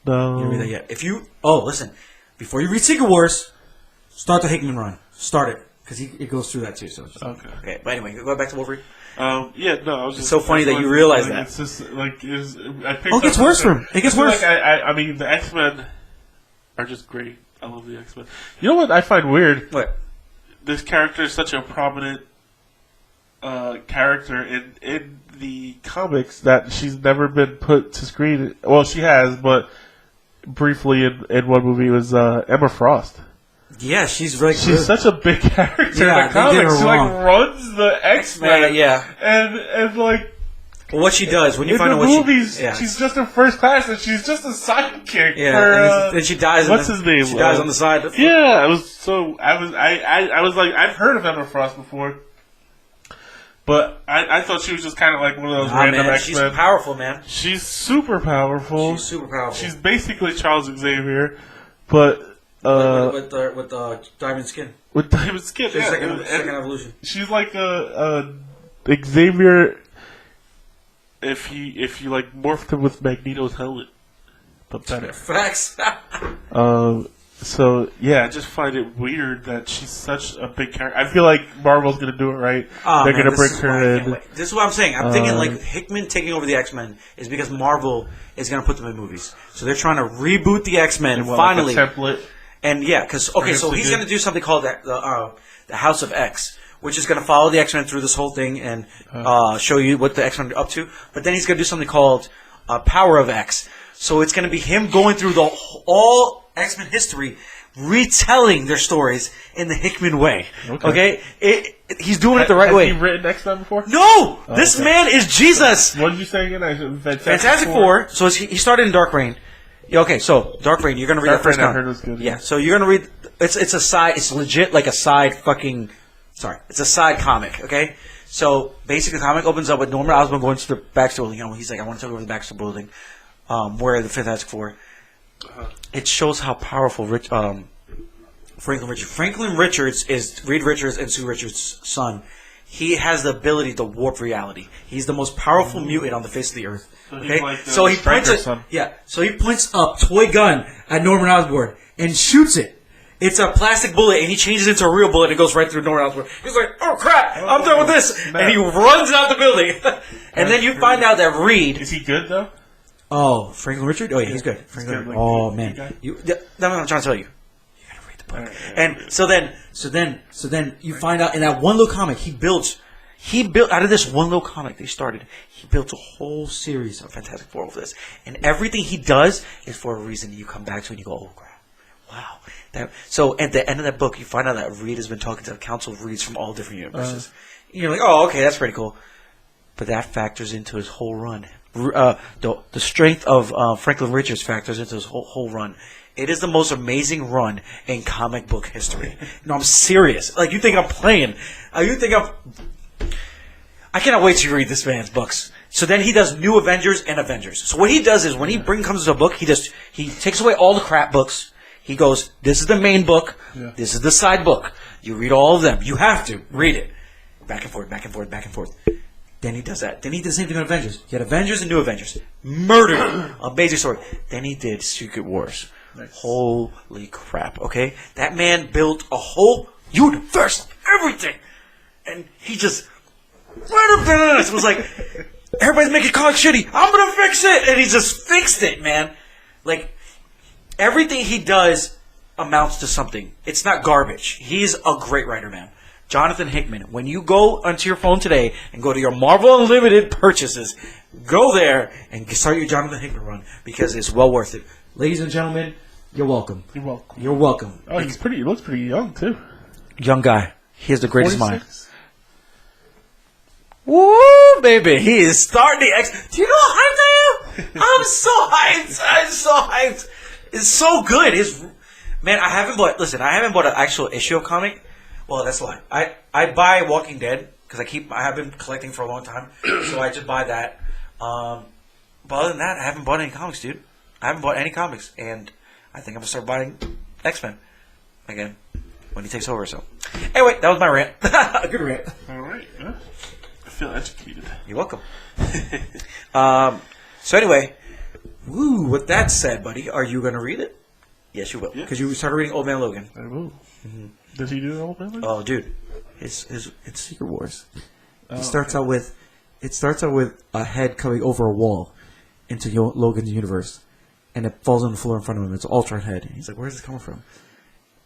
No. You didn't read that yet. Listen, before you read Secret Wars, start the Hickman run. Start it, because it goes through that too. So okay. But anyway, go back to Wolverine. I was just, it's so funny that you realize that. It's just it gets worse for him. It gets worse. I mean, the X-Men are just great. I love the X-Men. You know what I find weird? What? This character is such a prominent character in the comics that she's never been put to screen. Well, she has, but briefly in one movie was Emma Frost. Yeah, she's really good. She's such a big character in the comics. She runs the X-Men. Yeah. And well, what she does when you find out what movies, she's just in first class and she's just a sidekick. Yeah, and she dies. What's his name? She dies on the side. Yeah, I was like, I've heard of Emma Frost before, but I thought she was just kind of like one of those random X-Men. She's powerful, man. She's super powerful. She's basically Charles Xavier, but with diamond skin. With diamond skin, yeah. Second evolution. She's like a Xavier. If you morphed him with Magneto's helmet, but better. Facts. So yeah, I just find it weird that she's such a big character. I feel like Marvel's gonna do it right. They're gonna bring her in. This is what I'm saying. I'm thinking Hickman taking over the X-Men is because Marvel is gonna put them in movies. So they're trying to reboot the X-Men finally. Like a template. And yeah, because so he's gonna do something called the House of X, which is going to follow the X-Men through this whole thing and show you what the X-Men are up to. But then he's going to do something called Power of X. So it's going to be him going through all X-Men history, retelling their stories in the Hickman way. Okay? He's doing it the right way. Has he written X-Men before? No! This man is Jesus! What did you say again? Fantastic Four. So he started in Dark Reign. Okay, so Dark Reign, you're going to read the first comic. I heard it was good. Yeah, so you're going to read... It's a side... It's legit like a side fucking... Sorry, it's a side comic, okay? So, basically, the comic opens up with Norman Osborn going to the Baxter building. He's like, I want to take over the Baxter building, where the Fantastic Four. It shows how powerful Franklin Richards is Reed Richards and Sue Richards' son. He has the ability to warp reality. He's the most powerful mutant on the face of the earth. Okay, so he points a toy gun at Norman Osborn and shoots it. It's a plastic bullet, and he changes it into a real bullet, and it goes right through Norman Osborn. He's like, oh, crap, I'm done with this. And he runs out the building. And then you find out that Reed... Is he good, though? Oh, Franklin Richard? Oh, yeah, he's good. Man. That's what I'm trying to tell you. You gotta read the book. And so then you find out in that one little comic, he built out of this one little comic they started, he built a whole series of Fantastic Four over this. And everything he does is for a reason. You come back to it and you go, oh, crap. Wow. So at the end of that book, you find out that Reed has been talking to the Council of Reeds from all different universes. You're like, oh, okay, that's pretty cool. But that factors into his whole run. The strength of Franklin Richards factors into his whole run. It is the most amazing run in comic book history. No, I'm serious. Like, you think I'm playing. I cannot wait to read this man's books. So then he does New Avengers and Avengers. So what he does is when he comes to a book, he takes away all the crap books. He goes, this is the main book. Yeah. This is the side book. You read all of them. You have to read it. Back and forth, back and forth, back and forth. Then he does that. Then he did the same thing on Avengers. He had Avengers and New Avengers. Murdered. Amazing story. Then he did Secret Wars. Nice. Holy crap, okay? That man built a whole universe. Everything. And he just... It was like, everybody's making comics shitty. I'm gonna fix it, and he just fixed it, man. Like everything he does amounts to something. It's not garbage. He's a great writer, man. Jonathan Hickman. When you go onto your phone today and go to your Marvel Unlimited purchases, go there and start your Jonathan Hickman run because it's well worth it. Ladies and gentlemen, you're welcome. You're welcome. You're welcome. Oh, he looks pretty young too. Young guy. He has the greatest 46? mind. Woo, baby. He is starting the X. Do you know how hyped I am? I'm so hyped. I'm so hyped. It's so good. Man, I haven't bought an actual issue of comic. Well, that's a lie. I buy Walking Dead because I have been collecting for a long time, so I just buy that. But other than that, I haven't bought any comics, dude. I haven't bought any comics, and I think I'm gonna start buying X-Men again when he takes over. So, anyway, that was my rant. Good rant. All right. Yeah. I feel educated. You're welcome. So anyway, with that said, buddy, are you gonna read it? Yes, you will, because you started reading Old Man Logan. I will. Mm-hmm. Did he do Old Man Logan? Oh, dude, it's Secret Wars. It starts out with a head coming over a wall into Logan's universe, and it falls on the floor in front of him. It's an alternate head. And he's like, "Where's this coming from?"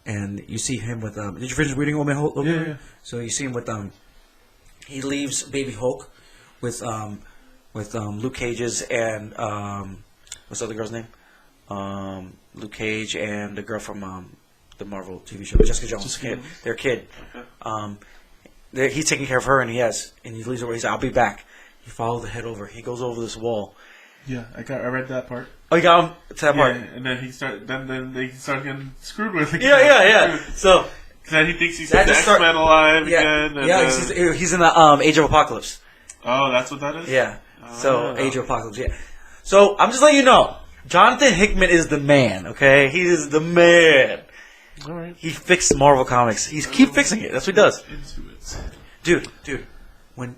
And you see him with Did you finish reading Old Man Logan? Yeah. So you see him with He leaves Baby Hulk with Luke Cage's and what's the other girl's name? Luke Cage and the girl from the Marvel TV show, Jessica Jones. Their kid. Okay. He's taking care of her, and he leaves her. He says, "I'll be back." He follows the head over. He goes over this wall. Yeah, I read that part. Oh, you got him to that part. And then he start getting screwed with again. Yeah. So then he thinks he's the X-Men alive again. And he's in the Age of Apocalypse. Oh, that's what that is. Yeah. Age of Apocalypse. Yeah. So I'm just letting you know, Jonathan Hickman is the man. Okay, he is the man. All right. He fixed Marvel Comics. Keep fixing it. That's what he does. Into it. Dude. I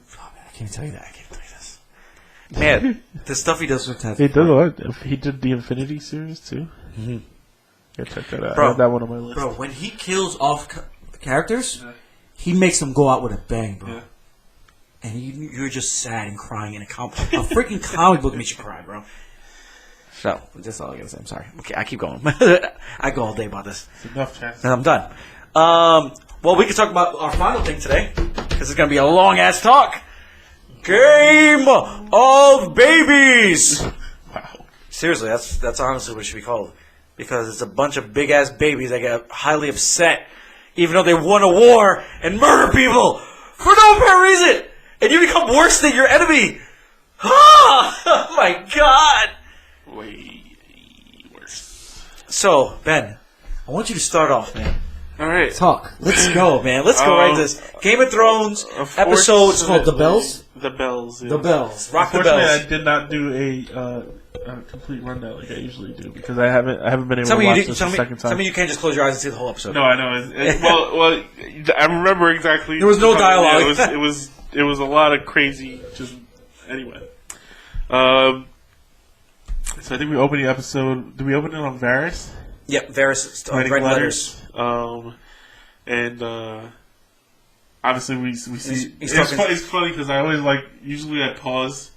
can't tell you that. I can't tell you this. Man, the stuff he does with He does a lot. He did the Infinity series too. Mm-hmm. Yeah, check that out. Bro, I have that one on my list. Bro, when he kills off characters, he makes them go out with a bang, bro. Yeah. And you're just sad and crying in a freaking comic book makes you cry, bro. So, that's all I gotta say. I'm sorry. Okay, I keep going. I go all day about this. It's enough, Chance. And I'm done. Well, we can talk about our final thing today, because it's gonna be a long-ass talk. Game of Babies! Wow. Seriously, that's honestly what it should be called. Because it's a bunch of big-ass babies that get highly upset, even though they won a war and murder people for no apparent reason! And you become worse than your enemy! Oh my god! Way worse. So, Ben, I want you to start off, man. Alright. Talk. Let's go, man. Let's go right this. Game of Thrones episode. It's called The Bells? The Bells, yeah. The Bells. Rock the bells. Unfortunately, I did not do a complete rundown like I usually do because I haven't been able to watch this the second time. Tell me you can't just close your eyes and see the whole episode. No, I know. Well, I remember exactly. There was no dialogue. Yeah, it was a lot of crazy. Just anyway. So I think we opened the episode. Did we open it on Varys? Yep, Varys writing letters. And obviously we see. It's funny because I always usually I pause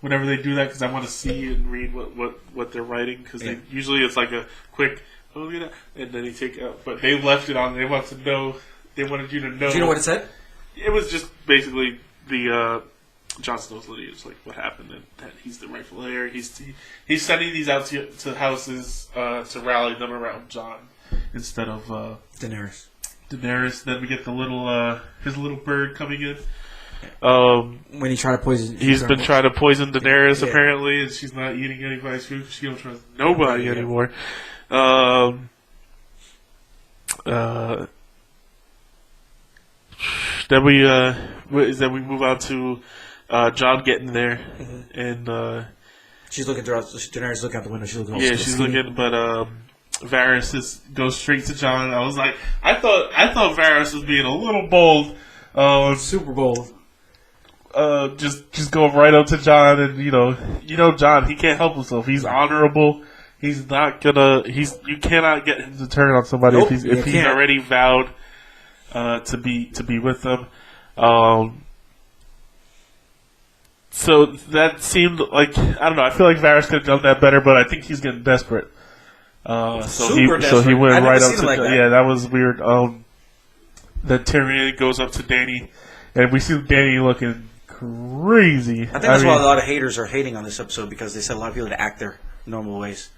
whenever they do that because I want to see and read what they're writing because usually it's like a quick look at that and then they take out. But they left it on. They want to know. They wanted you to know. Do you know what it said? It was just basically the Jon Snow's lineage, like what happened, and that he's the rightful heir. He's sending these out to houses to rally them around Jon instead of Daenerys. Then we get the little his little bird coming in. When he tried to poison, he's been trying to poison Daenerys apparently, and she's not eating anybody's food. She don't trust nobody anymore. Then we move on to Jon getting there, and she's looking through. Daenerys looking out the window. She's looking. She's looking, but Varys goes straight to Jon. I was like, I thought Varys was being a little bold, super bold. Just go right up to Jon, and you know Jon. He can't help himself. He's honorable. He's not gonna. You cannot get him to turn on somebody if he's already vowed to be with them. So that seemed like, I don't know, I feel like Varys could have done that better, but I think he's getting desperate. So he went right up to that was weird. Then Tyrion goes up to Dany, and we see Dany looking crazy. I think that's why a lot of haters are hating on this episode, because they said a lot of people to act their normal ways.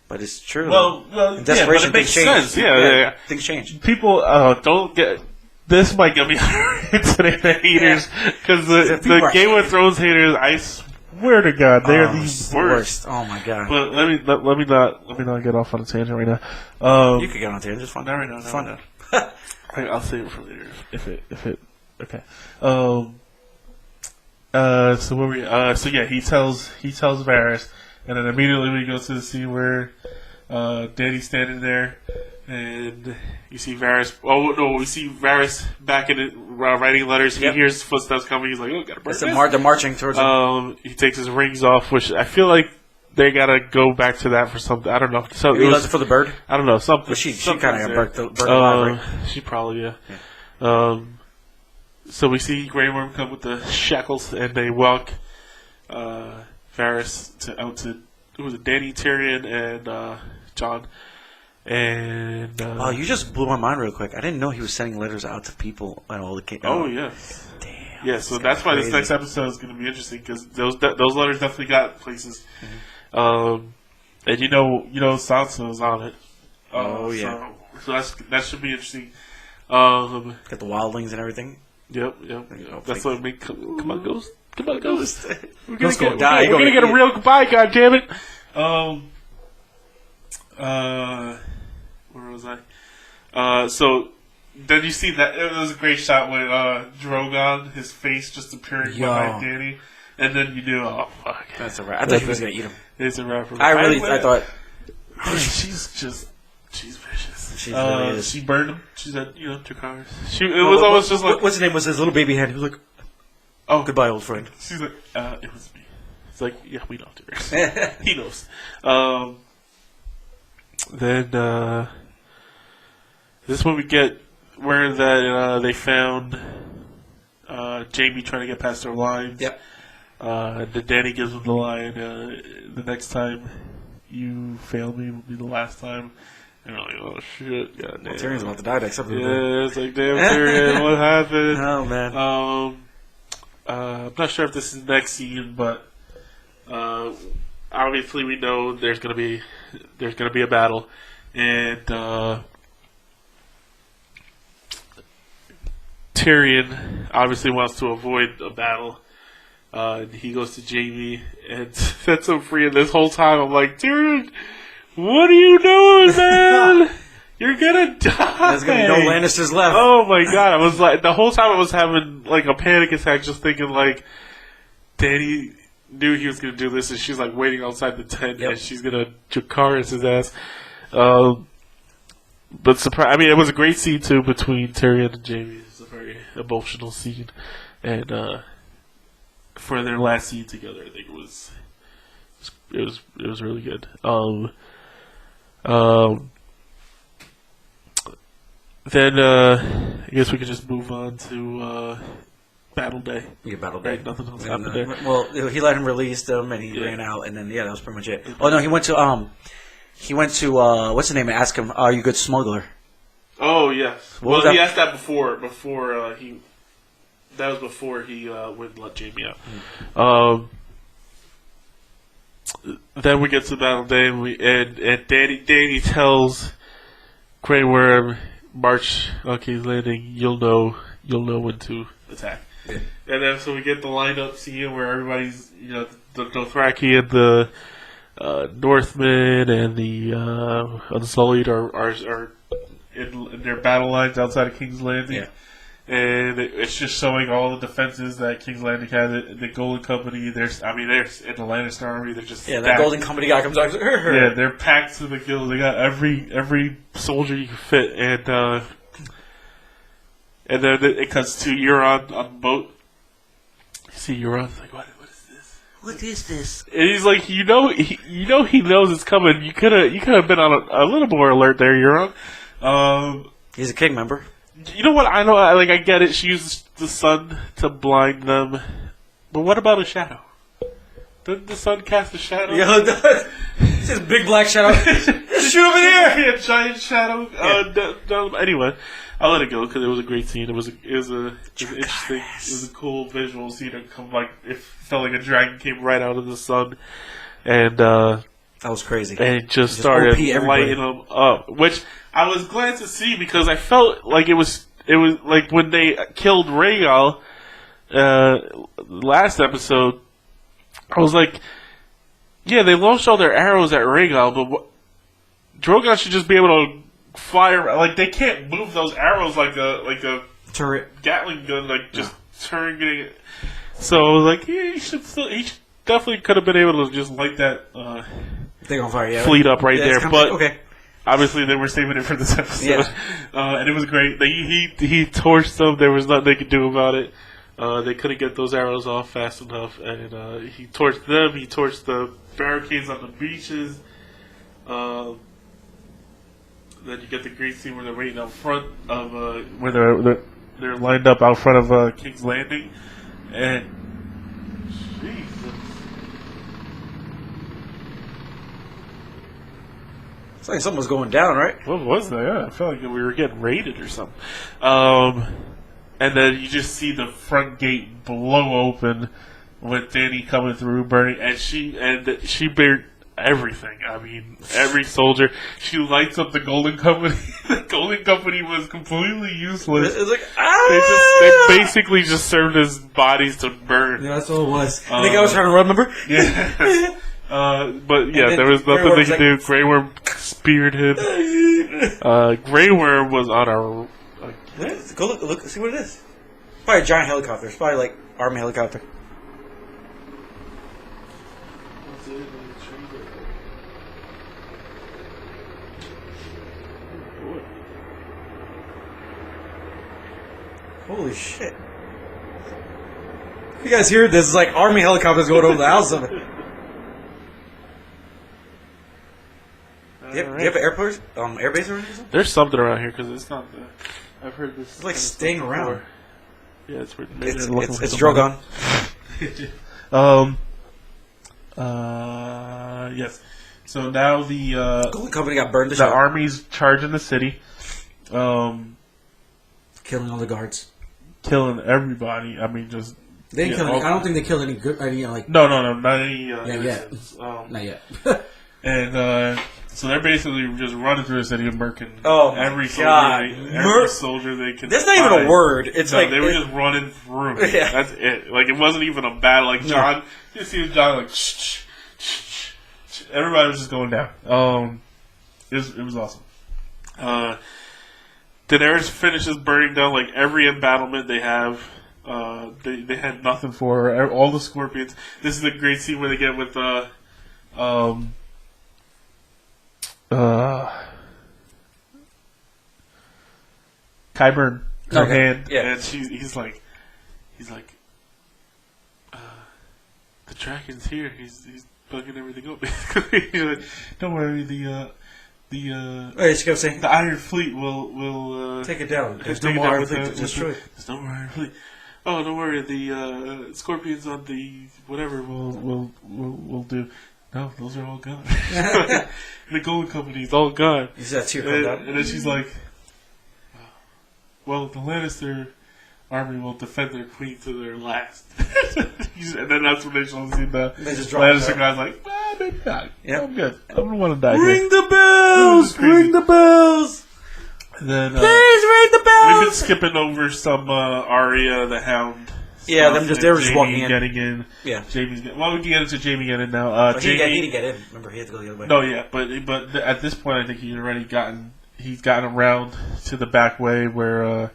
But it's true. Well, in desperation, it makes things change. sense. Yeah. Things change. People don't get. This might get me today, the haters, because the Game of Thrones haters, I swear to God, they are the worst. Oh my God! But let me not get off on a tangent right now. You could get on a tangent. It's fun. Not right now. It's fun. I'll save it for later if it. Okay. So where we? So yeah, he tells Varys, and then immediately we go to the scene where Dany's standing there. And you see Varys. Oh no, we see Varys back in it, writing letters. He hears footsteps coming. He's like, "Oh, gotta burn this." They're marching towards him. He takes his rings off, which I feel like they gotta go back to that for something. I don't know. So he does it for the bird. I don't know something. But she kind of got burnt alive, right? She probably yeah. So we see Grey Worm come with the shackles, and they walk Varys out to Dany, Tyrion, and Jon. And you just blew my mind real quick. I didn't know he was sending letters out to people and all the. Oh yeah, damn. Yeah, so that's why this next episode is going to be interesting, because those letters definitely got places. Mm-hmm. And you know Sansa is on it. Oh yeah. So that should be interesting. Got the wildlings and everything. Yep. That's what I mean. Come on, Ghost. We're gonna get a real goodbye. God damn it. Where was I? So then you see that it was a great shot with Drogon, his face just appearing behind Dany, and then you knew, oh fuck, that's a wrap. I thought he was gonna eat him. It's a wrap. I thought she's vicious. She really is. She burned him. She said, Dracarys. It was almost just like, what's his name? Was his little baby head? He was like, oh, goodbye, old friend. She's like, it was me. It's like, yeah, we know, he knows. Then this is when we get where that they found Jaime trying to get past their lines. Yep. Then Dany gives him the line, the next time you fail me will be the last time. And we're like, oh shit, god damn. Tyrion's about to die next episode. Yeah, it's like, damn Tyrion, what happened? Oh man. I'm not sure if this is next scene, but obviously we know there's gonna be a battle, and Tyrion obviously wants to avoid a battle. And he goes to Jaime and sets him free. And this whole time, I'm like, Tyrion, what are you doing, man? You're gonna die. There's gonna be no Lannisters left. Oh my god! I was like, the whole time I was having like a panic attack, just thinking like, Dany knew he was gonna do this, and she's like waiting outside the tent, and she's gonna Dracarys his ass. But it was a great scene too between Tyrion and Jaime. It's a very emotional scene, and for their last scene together, I think it was really good. Then I guess we could just move on to Battle Day. Yeah, Battle Day. Right, nothing else happened there. Well, he let him release them, and he ran out, and then that was pretty much it. Oh no, he went to what's his name? And asked him, "Are you a good smuggler?" Oh yes. Well, he asked that before he. That was before he wouldn't let Jaime out. Then we get to Battle Day, and Dany tells Grey Worm, "March on King's Landing. You'll know when to attack." Yeah. And then so we get the lineup scene where everybody's, the Dothraki and the Northmen and the Unsullied are in their battle lines outside of King's Landing. Yeah. And it's just showing all the defenses that King's Landing has. The Golden Company, there's in the Lannister army. They're just that Golden Company guy comes out. Yeah, they're packed to the gills. They got every soldier you can fit, and then it cuts to Euron on the boat. You see Euron's like, what is this? What is this? And he's like, he knows it's coming. You could have been on a little more alert there, Euron. He's a king member. You know what? I know. I get it. She uses the sun to blind them, But what about a shadow? Didn't the sun cast a shadow? Yeah, it does. It's just big black shadow. Shoot over there! Yeah, giant shadow. Yeah. Anyway, I'll let it go because it was a great scene. It was interesting. It was a cool visual scene. It felt like a dragon came right out of the sun, and that was crazy. And it just started lighting them up, which I was glad to see because I felt like it was like when they killed Rhaegal last episode. I was like, yeah, they launched all their arrows at Rhaegal, but Drogon should just be able to fire. Like they can't move those arrows like a turret Gatling gun, like just turning it. So I was like, yeah, he definitely could have been able to just light that thing on fire, fleet up right there. But okay. Obviously, they were saving it for this episode, and it was great. He torched them. There was nothing they could do about it. They couldn't get those arrows off fast enough, and he torched them. He torched the barricades on the beaches. Then you get the great scene where they're waiting out front of where they're lined up out front of King's Landing, and Jesus. It's like something was going down, right? What was that? Yeah, I felt like we were getting raided or something. And then you just see the front gate blow open with Dany coming through, burning, and she burned everything. I mean, every soldier. She lights up the Golden Company. The Golden Company was completely useless. It's like, They basically just served as bodies to burn. Yeah, that's all it was. I think I was trying to remember. Yeah. But yeah, there was nothing they could do. Grey Worm speared him. Grey Worm was on a... Go look, see what it is. Probably a giant helicopter. It's probably like army helicopter. Holy shit. You guys hear this? It's like army helicopters going over the house of it. Do you have an airport, airbase or anything? There's something around here because it's not the... I've heard this. It's like staying around. Yeah, it's weird. It's Drogon. Yes. So now the Golden Company got burned. The army's charging the city, killing all the guards, killing everybody. I mean, just they didn't kill any. I don't think they killed any good. Any like no, not any. Not yet. Not yet. And so they're basically just running through the city and murking every soldier they can. That's not even a word. It's like they were just running through. Yeah. That's it. Like it wasn't even a battle. Like John, you see John like everybody was just going down. It was awesome. Daenerys finishes burning down like every embattlement they have. They had nothing for her. All the scorpions. This is a great scene where they get with Qyburn, her hand, and he's like, the dragon's here. He's bugging everything up. Basically, he's like, don't worry, the Iron Fleet will take it down. There's no more Iron Fleet to destroy. There's no more Iron Fleet. Oh, don't worry, the scorpions on the whatever will do. No, those are all gone. The Golden Company's all gone. You see that tear come down? And then she's like, well, the Lannister army will defend their queen to their last. And then that's when they show see the Lannister guy's like, maybe not. Yep. I'm good. I don't want to die. Ring the bells! Ring the bells! And then, please ring the bells! We've been skipping over some Arya the Hound. Yeah, they were just walking in. Getting in. Yeah. Jamie's getting. Well, we can get into Jamie getting in now. He didn't get in. Remember, he had to go the other way. No, yeah, but at this point, I think he's gotten around to the back way where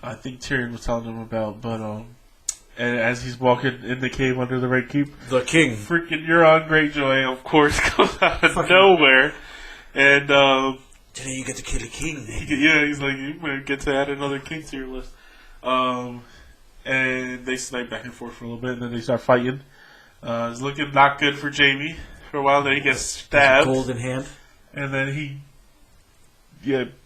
I think Tyrion was telling him about. But and as he's walking in the cave under the Red Keep, the king, freaking Euron Greyjoy, of course, comes out of nowhere, and today you get to kill a king. Yeah, he's like, you might get to add another king to your list. And they snipe back and forth for a little bit, and then they start fighting. It's looking not good for Jamie for a while. Then he gets stabbed. Golden hand. And then he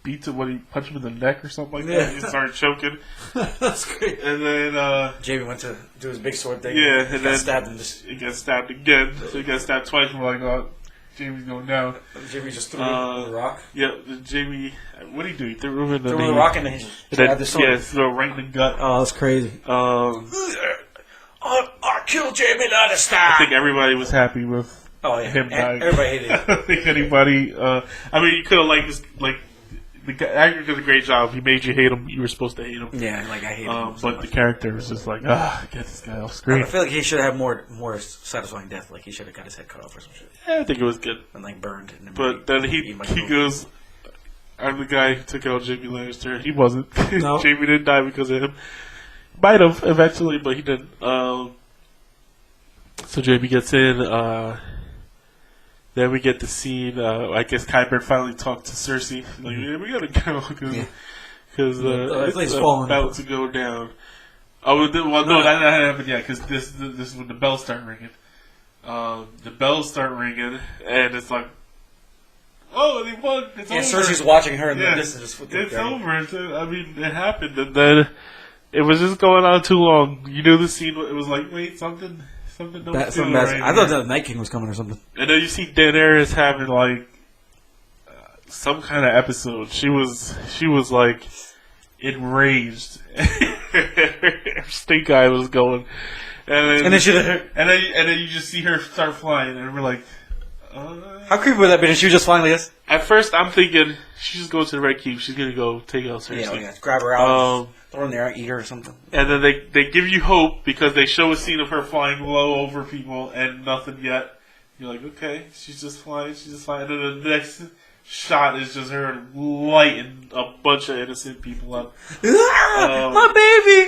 beats him when he punched him in the neck or something like that. He started choking. That's great. And then Jamie went to do his big sword thing. Yeah, and then stabbed him. He got stabbed again. So he got stabbed twice. We're like, oh, Jamie's going down. Jamie just threw him in the rock. Yeah, Jamie. What did he do? He threw him in the rock and then he stabbed the sword. Yeah, threw him right in the gut. Oh, that's crazy. I killed Jamie Lannister. I think everybody was happy with. Oh yeah, him dying. Everybody hated him. I don't think anybody. I mean, you could have liked this. Like the actor did a great job. He made you hate him. You were supposed to hate him. Yeah, like I hate him. But the character was just like, get this guy off screen. I feel like he should have more satisfying death. Like he should have got his head cut off or some shit. Yeah, I think it was good. And like burned. But then he goes. I'm the guy who took out Jamie Lannister. He wasn't. No. Jamie didn't die because of him. Might have eventually, but he didn't. So Jamie gets in. Then we get the scene. I guess Qyburn finally talked to Cersei. Like, yeah, we gotta go because it's about to go down. Oh, no, that hasn't happened yet because this is when the bells start ringing. The bells start ringing, and it's like, oh, they won. It's over. Cersei's watching her in the distance. It's over. I mean, it happened, and then it was just going on too long. You knew the scene. It was like, wait, something don't feel right. I thought the Night King was coming or something. And then you see Daenerys having like some kind of episode. She was like enraged. Her stink eye was going, and then you just see her start flying, and we're like, how creepy would that be? And she was just flying like this. At first, I'm thinking she's just going to the Red Keep. She's gonna go take out Cersei. Yeah, grab her out, throw her in there, eat her or something. And then they give you hope because they show a scene of her flying low over people and nothing yet. You're like, okay, she's just flying. And then the next shot is just her lighting a bunch of innocent people up. My baby!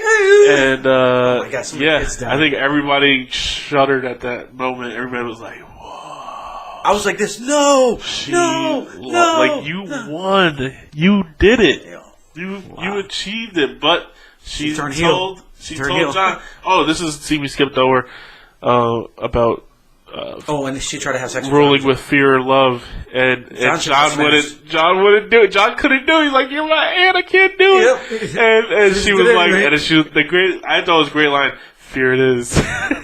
And oh my God, I think everybody shuddered at that moment. Everybody was like, I was like this, no! Like, you won. You did it. You achieved it. But she told Jon, we skipped over, about, and she tried to have sex ruling with fear or love. And Jon wouldn't do it. Jon couldn't do it. He's like, you're my aunt, I can't do it. Yep. And she was like, right? I thought it was a great line, fear it is.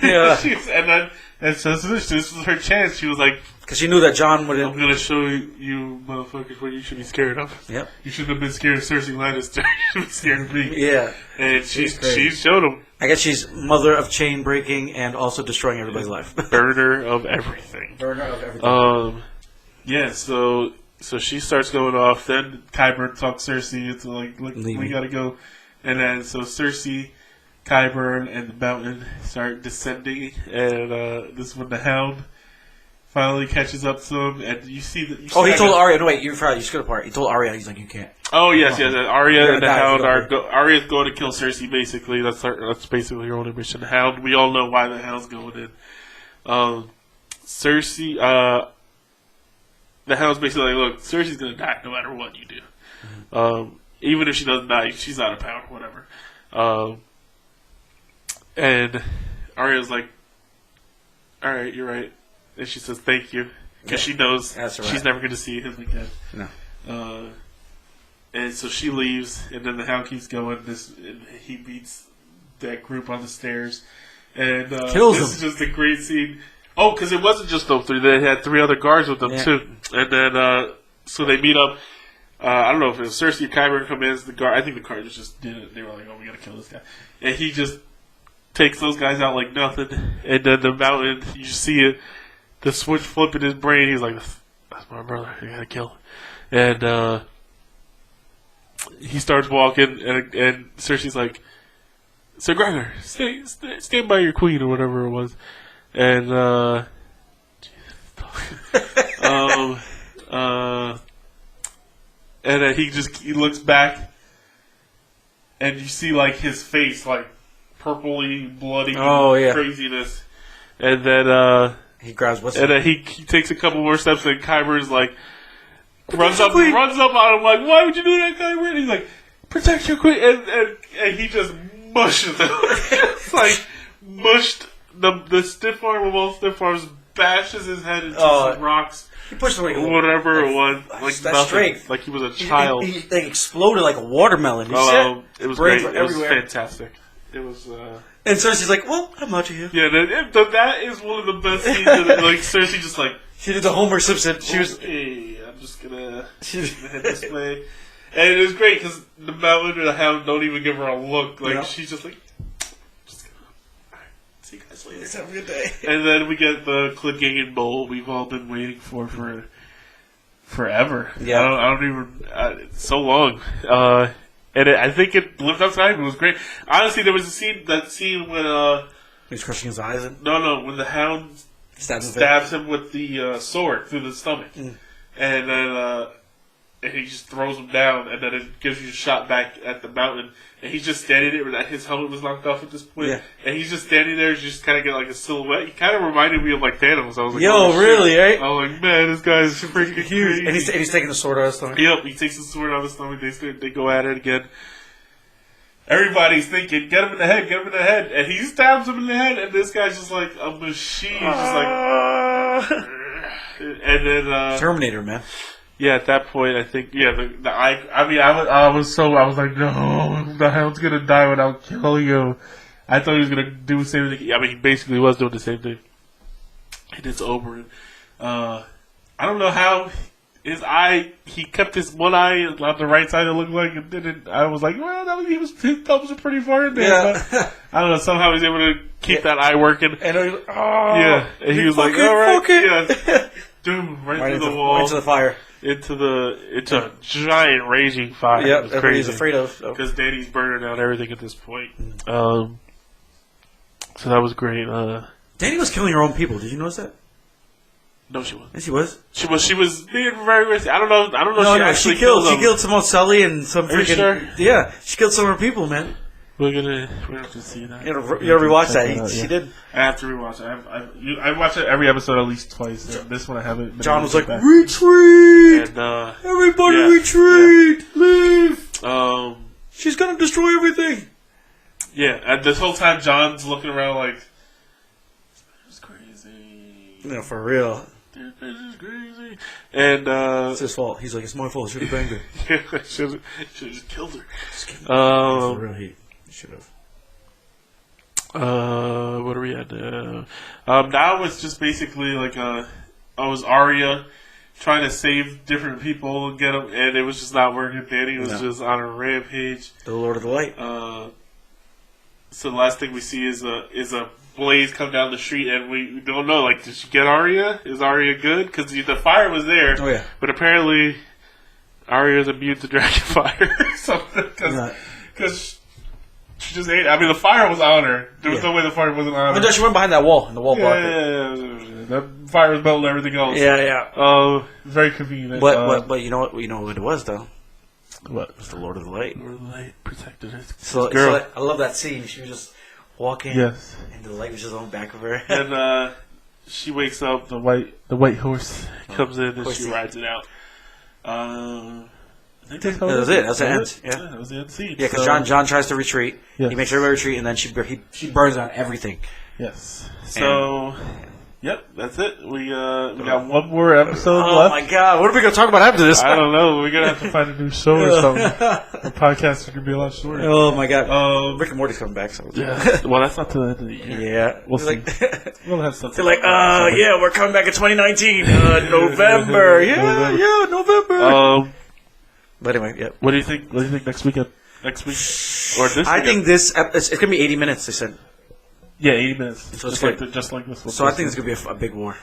Yeah. And so this was her chance. She was like, because she knew that Jon wouldn't. I'm gonna show you motherfuckers what you should be scared of. Yep. You shouldn't have been scared of Cersei Lannister. You should be scared of me. Yeah. And she showed him. I guess she's mother of chain breaking and also destroying everybody's life. Burner of everything. Yeah. So she starts going off. Then Qyburn talks Cersei into like, look, we gotta go. And then so Cersei, Qyburn, and the Mountain start descending, and this is when the Hound finally catches up to him, and you see that. He told Arya. No, wait, you skipped a part. He told Arya, he's like, you can't. Oh yes. Arya and the Hound Arya's going to kill Cersei. Basically, that's basically her only mission. The Hound. We all know why the Hound's going in. Cersei. The Hound's basically like, look, Cersei's gonna die no matter what you do. Mm-hmm. Even if she doesn't die, she's out of power. Whatever. And Arya's like, all right, you're right. And she says, thank you. Because she knows she's never going to see him again. No. And so she leaves, and then the Hound keeps going. And he beats that group on the stairs. And kills them. This is just a great scene. Oh, because it wasn't just those three. They had 3 other guards with them, too. And then, so they meet up. I don't know if it was Cersei or Qyburn come in as the guard. I think the guards just did it. They were like, oh, we got to kill this guy. And he just takes those guys out like nothing. And then the Mountain, you see it, the switch flip in his brain. He's like, that's my brother. You got to kill him. And he starts walking, and Cersei's like, Sir Gregor, stand by your queen, or whatever it was. And, and then he looks back, and you see like his face, like purpley, bloody craziness. And then he grabs what's and then he takes a couple more steps, and Qyburn's like runs up on him like, why would you do that, Qyburn? And he's like, protect your queen, and he just mushes him. It's like mushed the stiff arm of all stiff arms bashes his head into some rocks. He pushed him whatever it was, like nothing, straight. like he was a child. He like exploded like a watermelon. It was great. It was fantastic. It was. And Cersei's like, "Well, I'm out of here." Yeah, that is one of the best scenes. Like Cersei just like she did the Homer Simpson. She was. Hey, I'm just gonna hit this way, and it was great because the Mountain or the Hound don't even give her a look. Like she's just like. See you guys later. Let's have a good day. And then we get the Clegane Bowl we've all been waiting for forever. Yeah. I don't even. It's so long. And I think it lived up to hype. It was great. Honestly, there was that scene when he's crushing his eyes. when the Hound stabs him with the sword through the stomach, and then and he just throws him down, and then it gives you a shot back at the mountain, and he's just standing there. That his helmet was knocked off at this point, and he's just standing there. You just kind of get like a silhouette. He kind of reminded me of like Thanos. I was like, "Yo, really? Right?" I was like, "Man, this guy's freaking huge." And he's taking the sword out of his stomach. Yep, he takes the sword out of his stomach. They go at it again. Everybody's thinking, "Get him in the head, get him in the head," and he stabs him in the head. And this guy's just like a machine, just like. And then Terminator, man. Yeah, at that point, I think, the eye. I mean, I was like, no, the Hound's gonna die without killing you. I thought he was gonna do the same thing. I mean, he basically was doing the same thing, and it's over. And I don't know how his eye. He kept his one eye on the right side. It looked like it didn't. I was like, well, his thumbs are pretty far in there. Yeah. But I don't know. Somehow he was able to keep that eye working. And and he was like, all right, yeah. Doom, right through the wall, right into the fire. It's a giant raging fire. Yep, everybody's afraid of. Because Dany's burning down everything at this point. So that was great. Dany was killing her own people. Did you notice that? No, she wasn't. Yes, she was. She was being very risky. I don't know. No, she killed some old Sully and some freaking. Sure? Yeah, she killed some of her people, man. We're gonna have to see that. You gotta rewatch that. She did. I have to rewatch it. I watch it every episode at least twice. And this one I haven't. John was like, "Retreat! And, everybody retreat! Leave! She's gonna destroy everything." Yeah, and this whole time John's looking around like, "This is crazy." No, for real. This is crazy. And it's his fault. He's like, "It's my fault. I should have banged her. should have just killed her." For real, he should have. What are we at now? Now it's just basically like I was Arya trying to save different people and get them, and it was just not working. Dany was just on a rampage. The Lord of the Light. So the last thing we see is a blaze come down the street, and we don't know. Like, did she get Arya? Is Arya good? Because the fire was there. Oh yeah. But apparently, Arya is immune to dragon fire or something. Because she just ate. I mean, the fire was on her. There was no way the fire wasn't on her. But she went behind that wall, and the wall blocked it. Yeah. The fire was melting everything else. Yeah. Very convenient. But you know what it was though. What? It was the Lord of the Light. Lord of the Light protected her. So I love that scene. She was just walking. Yes. And the light was just on the back of her. And she wakes up. The white horse comes in and she rides it out. I think that was it. That's the end. Yeah, that was the end scene. Yeah, because John tries to retreat. Yes. He makes everybody retreat, and then she burns down everything. Yes. So. Yep, that's it. We got one more episode left. Oh my god, what are we going to talk about after this? I don't know. We're going to have to find a new show or something. The podcast is going to be a lot shorter. Oh my god. Rick and Morty's coming back. So yeah. Well, that's not till the end of the year. Yeah. We'll see. We'll have something. They're like, yeah, we're coming back in 2019. November. Yeah, November. But anyway, yeah. What do you think? What do you think next week? Next week or this? I think it's going to be 80 minutes. They said. Yeah, 80 minutes. So just like this one. So I think it's going to be a big war.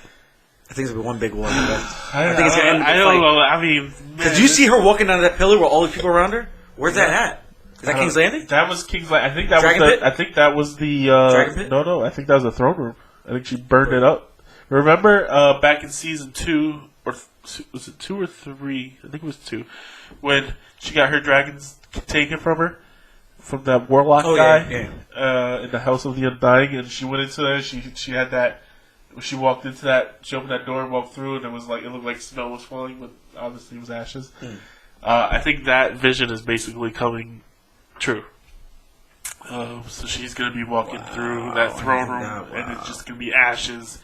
I think it's going to be one big war. I think it's going to end. I don't know. I mean, did you see her walking down that pillar with all the people around her? Where's that at? Is that King's Landing? That was King's Landing. I think that was the. Dragon Pit? No. I think that was the throne room. I think she burned it up. Remember back in season 2 or was it 2 or 3? I think it was 2 when she got her dragons taken from her. From that warlock guy in the House of the Undying, and she went into there. She had that. She walked into that. She opened that door and walked through, and it looked like snow was falling, but obviously it was ashes. I think that vision is basically coming true. So she's gonna be walking through that throne room, and it's just gonna be ashes.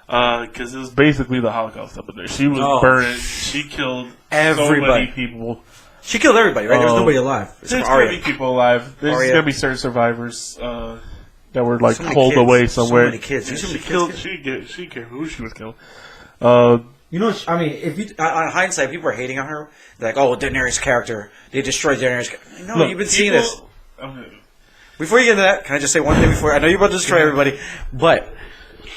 because it was basically the Holocaust up in there. She was burning. She killed everybody. So many people. She killed everybody, right? There was nobody alive. There's going to be people alive. There's going to be certain survivors that were like pulled away somewhere. So many kids. She killed. She didn't care who she was killing. You know, I mean, if you on hindsight, people are hating on her. They're like, "Oh, Daenerys' character. They destroyed Daenerys." No, look, you've been seeing this. Before you get into that, can I just say one thing before? I know you're about to destroy everybody, but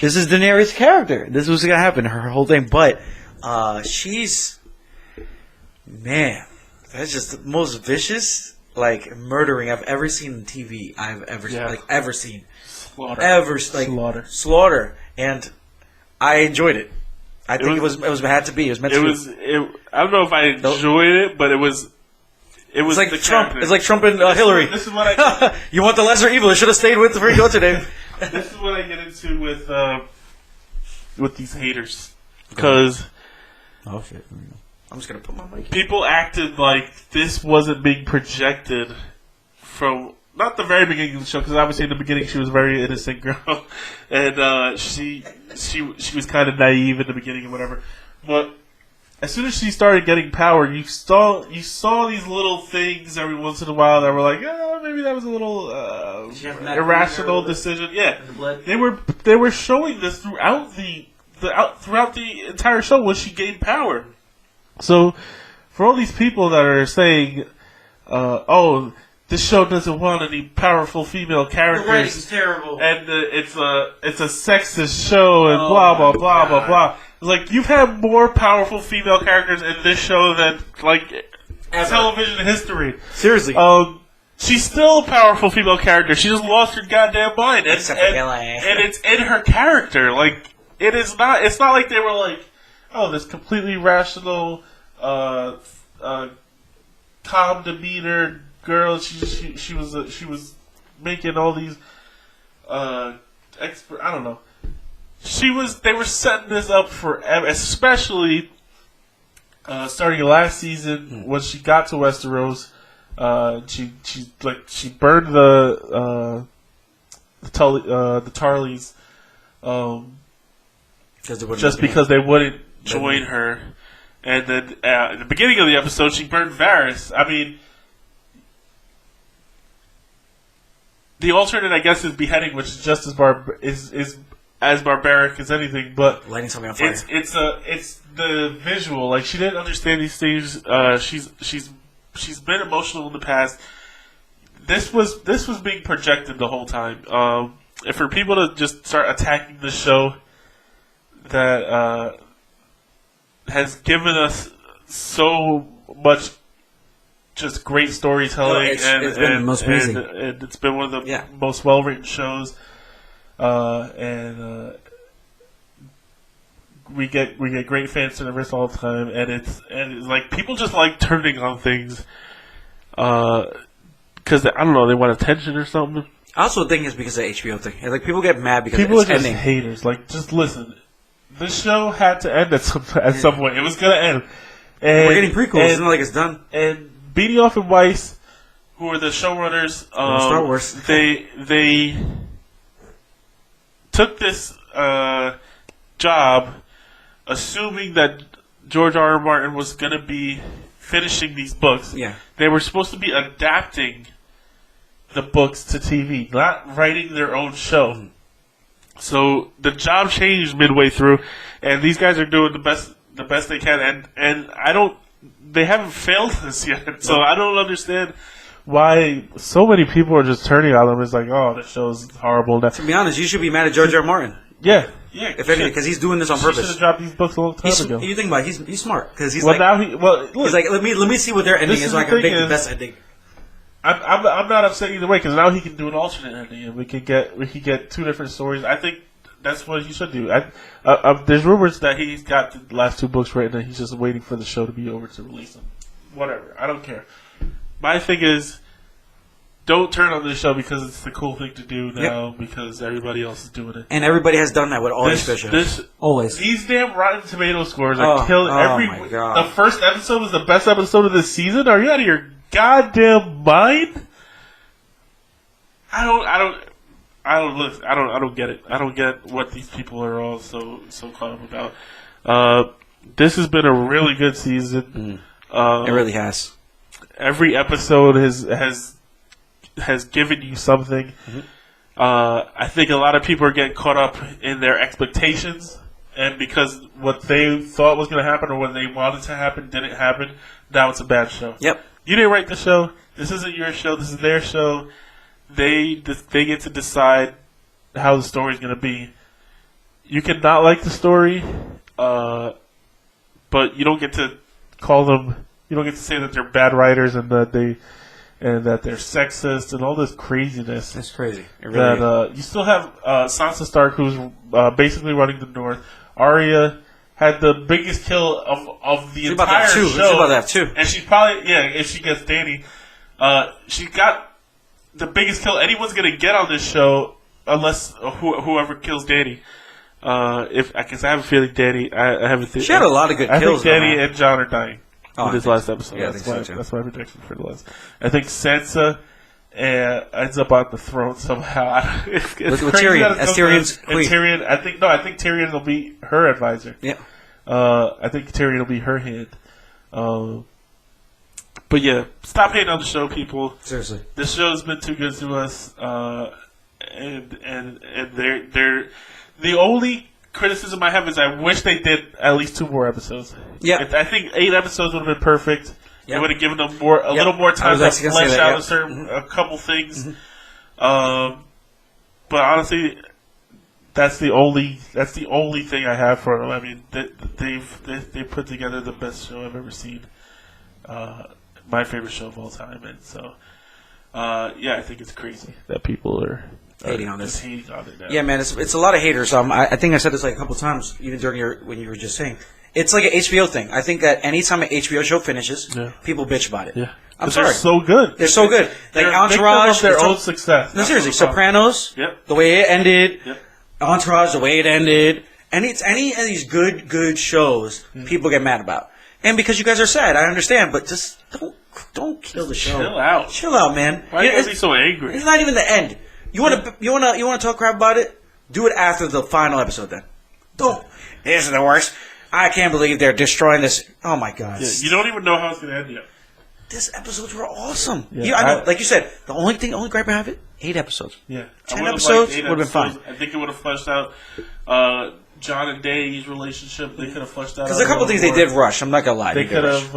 this is Daenerys' character. This was going to happen, her whole thing. But she's... Man, that's just the most vicious, like, murdering I've ever seen in TV. I've ever seen. Slaughter. Slaughter. And I enjoyed it. I think it was had to be. It was meant to be. I don't know if I enjoyed it, but it was like Trump. It's like Trump and Hillary. This is what I. You want the lesser evil? You should have stayed with what's her name. This is what I get into with these haters, because oh shit, I'm just gonna put my mic. People acted like this wasn't being projected from not the very beginning of the show, because obviously in the beginning she was a very innocent girl, and she was kind of naive in the beginning and whatever, but. As soon as she started getting power, you saw these little things every once in a while that were like, oh, maybe that was a little irrational decision. Yeah, they were showing this throughout the entire show when she gained power. So, for all these people that are saying, "Oh, this show doesn't want any powerful female characters," the writing's terrible, and it's a sexist show, and blah blah blah blah blah. Like, you've had more powerful female characters in this show than, like, television history. Seriously. She's still a powerful female character. She just lost her goddamn mind. And it's in her character. Like, it's not like they were like, oh, this completely rational, calm demeanor girl. She was making all these, I don't know. They were setting this up forever, especially starting last season when she got to Westeros. She burned the Tarleys because they wouldn't join her, and then at the beginning of the episode she burned Varys. I mean, the alternate, I guess, is beheading, which is just as barbaric as anything, but lighting something on fire. It's the visual. Like, she didn't understand these things. She's been emotional in the past. This was being projected the whole time. And for people to just start attacking the show that has given us so much just great storytelling, it's been most amazing. And it's been one of the most well written shows. We get great fan service all the time, and it's like people just like turning on things because I don't know, they want attention or something. I also think it's because of the HBO thing. Like, people get mad because people it's are just ending. haters. Like, just listen, this show had to end at some point. It was gonna end. And we're getting prequels. It's not like it's done. And Benioff and Weiss, who are the showrunners, Star Wars, they took this job, assuming that George R.R. Martin was going to be finishing these books. Yeah. They were supposed to be adapting the books to TV, not writing their own show. So the job changed midway through, and these guys are doing the best they can, and they haven't failed us yet. So I don't understand why so many people are just turning on them. It's like, oh, this show's horrible. To be honest, you should be mad at George R. R. Martin. Yeah. If anything, because he's doing this on purpose. He should have dropped these books a long time ago. You think about it, he's smart, because he's look, he's like, let me see what their ending is, so I can make the best ending. I'm not upset either way, because now he can do an alternate ending, and we can get two different stories. I think that's what he should do. There's rumors that he's got the last two books written, and he's just waiting for the show to be over to release them. Whatever, I don't care. My thing is, don't turn on this show because it's the cool thing to do now because everybody else is doing it. And everybody has done that with all these shows. Always. These damn Rotten Tomato scores are killing every... Oh my God. The first episode was the best episode of the season? Are you out of your goddamn mind? I'm I don't get it. I don't get what these people are all so caught up about. This has been a really good season. It really has. Every episode has given you something. Mm-hmm. I think a lot of people are getting caught up in their expectations, and because what they thought was going to happen or what they wanted to happen didn't happen, now it's a bad show. Yep. You didn't write the show. This isn't your show. This is their show. They get to decide how the story's going to be. You can not like the story, but you don't get to call them. You don't get to say that they're bad writers and that they're sexist and all this craziness. That's crazy. It really you still have Sansa Stark, who's basically running the North. Arya had the biggest kill of the entire show. She's about that too. And she's probably, if she gets Dany, she got the biggest kill anyone's going to get on this show, unless whoever kills Dany. If I have a feeling Dany, I have a theory. She had a lot of good kills. I think Dany and Jon are dying. In this last episode. Yeah, that's my prediction for the last. I think Sansa ends up on the throne somehow. It's with Tyrion, as Tyrion's queen. Tyrion, I think Tyrion will be her advisor. Yeah. I think Tyrion will be her hand. But yeah, stop hating on the show, people. Seriously, this show has been too good to us, and they're the only criticism I have is I wish they did at least 2 more episodes. Yeah, I think 8 episodes would have been perfect. Yep. It would have given them a little more time to flesh out a couple things. Mm-hmm. But honestly, that's the only thing I have for them. I mean, they put together the best show I've ever seen. My favorite show of all time, and so I think it's crazy that people are hating on this. Hating on it now. Yeah, man, it's a lot of haters. I think I said this like a couple times, even during when you were just saying. It's like an HBO thing. I think that anytime an HBO show finishes, people bitch about it. Yeah. I'm sorry. They're so good. They're so good. Like Entourage. Their own success. No, seriously. Sopranos. Yep. The way it ended. Yep. Entourage. The way it ended. Any of these good shows, people get mad about. And because you guys are sad, I understand. But just don't kill the show. Chill out, man. Why are you be so angry? It's not even the end. You want to talk crap about it? Do it after the final episode. Then. Don't. This is the worst. I can't believe they're destroying this. Oh my god! Yeah, you don't even know how it's going to end yet. These episodes were awesome. Yeah, I know, like you said, the only gripe I have 8 episodes. Yeah, 10 episodes would have been fine. I think it would have fleshed out Jon and Day's relationship. They could have fleshed out because a couple things they did rush. I'm not gonna lie. They could have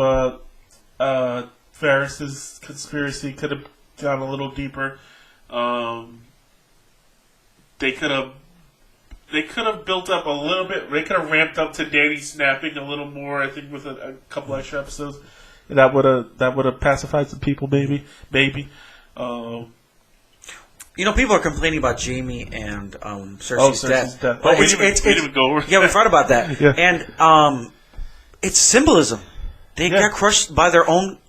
Varys' conspiracy could have gone a little deeper. They could have built up a little bit. They could have ramped up to Dany snapping a little more. I think with a couple extra episodes, that would have pacified some people. Maybe. People are complaining about Jaime and Cersei's death. But we didn't even go over. Yeah, we forgot about that. Yeah. And it's symbolism. They got crushed by their own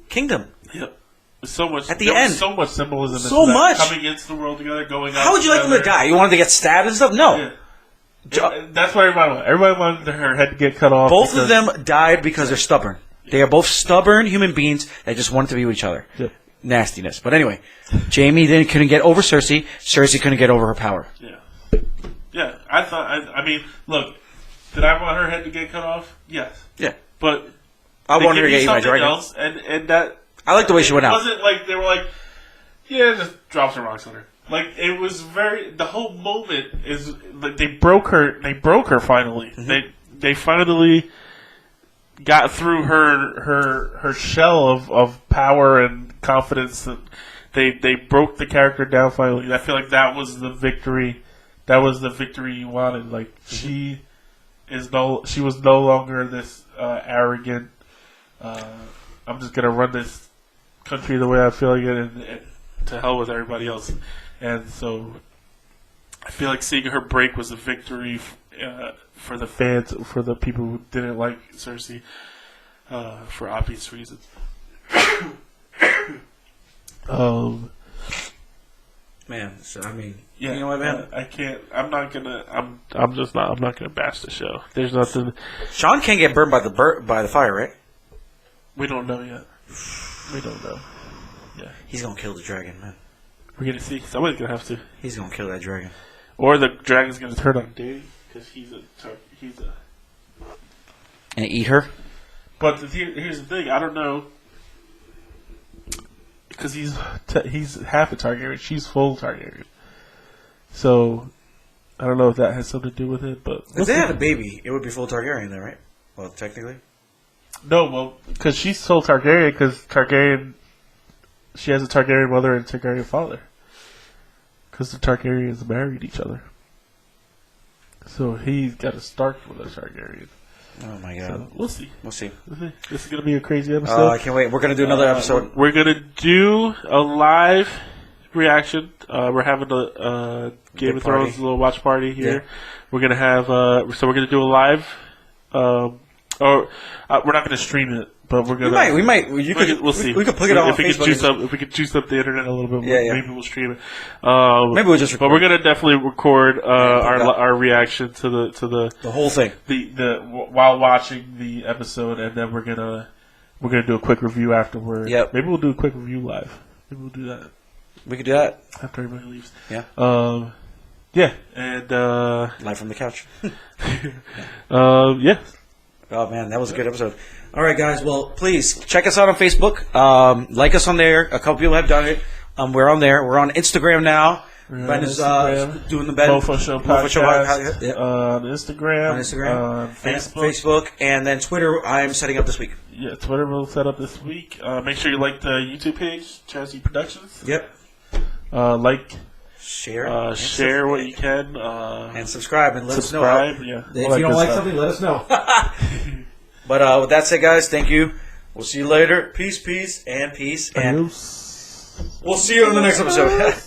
kingdom. Yep. So much at the end. So much symbolism. So much coming into the world together, going out. How would you like them to die? You wanted to get stabbed and stuff? No. Yeah. That's what everybody wanted. Everybody wanted her head to get cut off. Both of them died because they're stubborn. They are both stubborn human beings that just wanted to be with each other. Yep. Nastiness. But anyway, Jaime then couldn't get over Cersei. Cersei couldn't get over her power. Yeah. Yeah. I mean, look. Did I want her head to get cut off? Yes. Yeah. But I wanted her to get eaten by something else, and that. I like the way she went out. It wasn't like they were like, yeah, just drop some rocks on her. Like it was the whole moment is like they broke her finally. Mm-hmm. They finally got through her shell of power and confidence. And they broke the character down finally. I feel like that was the victory. That was the victory you wanted. Like she was no longer this arrogant. I'm just gonna run this country the way I feel like it, and to hell with everybody else. And so, I feel like seeing her break was a victory for the fans, for the people who didn't like Cersei, for obvious reasons. Man, so I mean, yeah, you know what, man? I can't. I'm not gonna. I'm not gonna bash the show. There's nothing. Sean can't get burned by the fire, right? We don't know yet. We don't know. Yeah, he's gonna kill the dragon, man. We're gonna see. Somebody's gonna have to. He's gonna kill that dragon. Or the dragon's gonna turn on Danny because he's a. And eat her. But here's the thing. I don't know. Because he's half a Targaryen. She's full Targaryen. So, I don't know if that has something to do with it, but... If they had a baby, it would be full Targaryen then, right? Well, technically. No, well, because she's full Targaryen, because Targaryen... She has a Targaryen mother and a Targaryen father. Because the Targaryens married each other. So he's got a Stark with a Targaryen. Oh my god. So we'll see. We'll see. This is going to be a crazy episode. I can't wait. We're going to do another episode. We're going to do a live reaction. We're having a Game of Thrones little watch party here. Yeah. We're going to have, so we're going to do a live, we're not going to stream it, but we're going to. We might. We'll see. We could put it on Facebook. If we could juice up the internet a little bit more, maybe we'll stream it. Maybe we'll just record. But we're going to definitely record our reaction to the whole thing. While watching the episode, and then we're gonna do a quick review afterward. Yep. Maybe we'll do a quick review live. Maybe we'll do that. We could do that after everybody leaves. Yeah. Yeah, and live from the couch. Yeah. Oh man, that was a good episode. All right, guys. Well, please check us out on Facebook. Like us on there. A couple people have done it. We're on there. We're on Instagram now. Ben is doing the Ben Mofo Show podcast on Instagram, on Facebook, and then Twitter. I am setting up this week. Yeah, Twitter will set up this week. Make sure you like the YouTube page, Chazzy Productions. Yep. Share, share what you can, and subscribe and let us know. Yeah, if you don't like something, let us know. But with that said, guys, thank you. We'll see you later. Peace, and peace, and we'll see you on the next episode.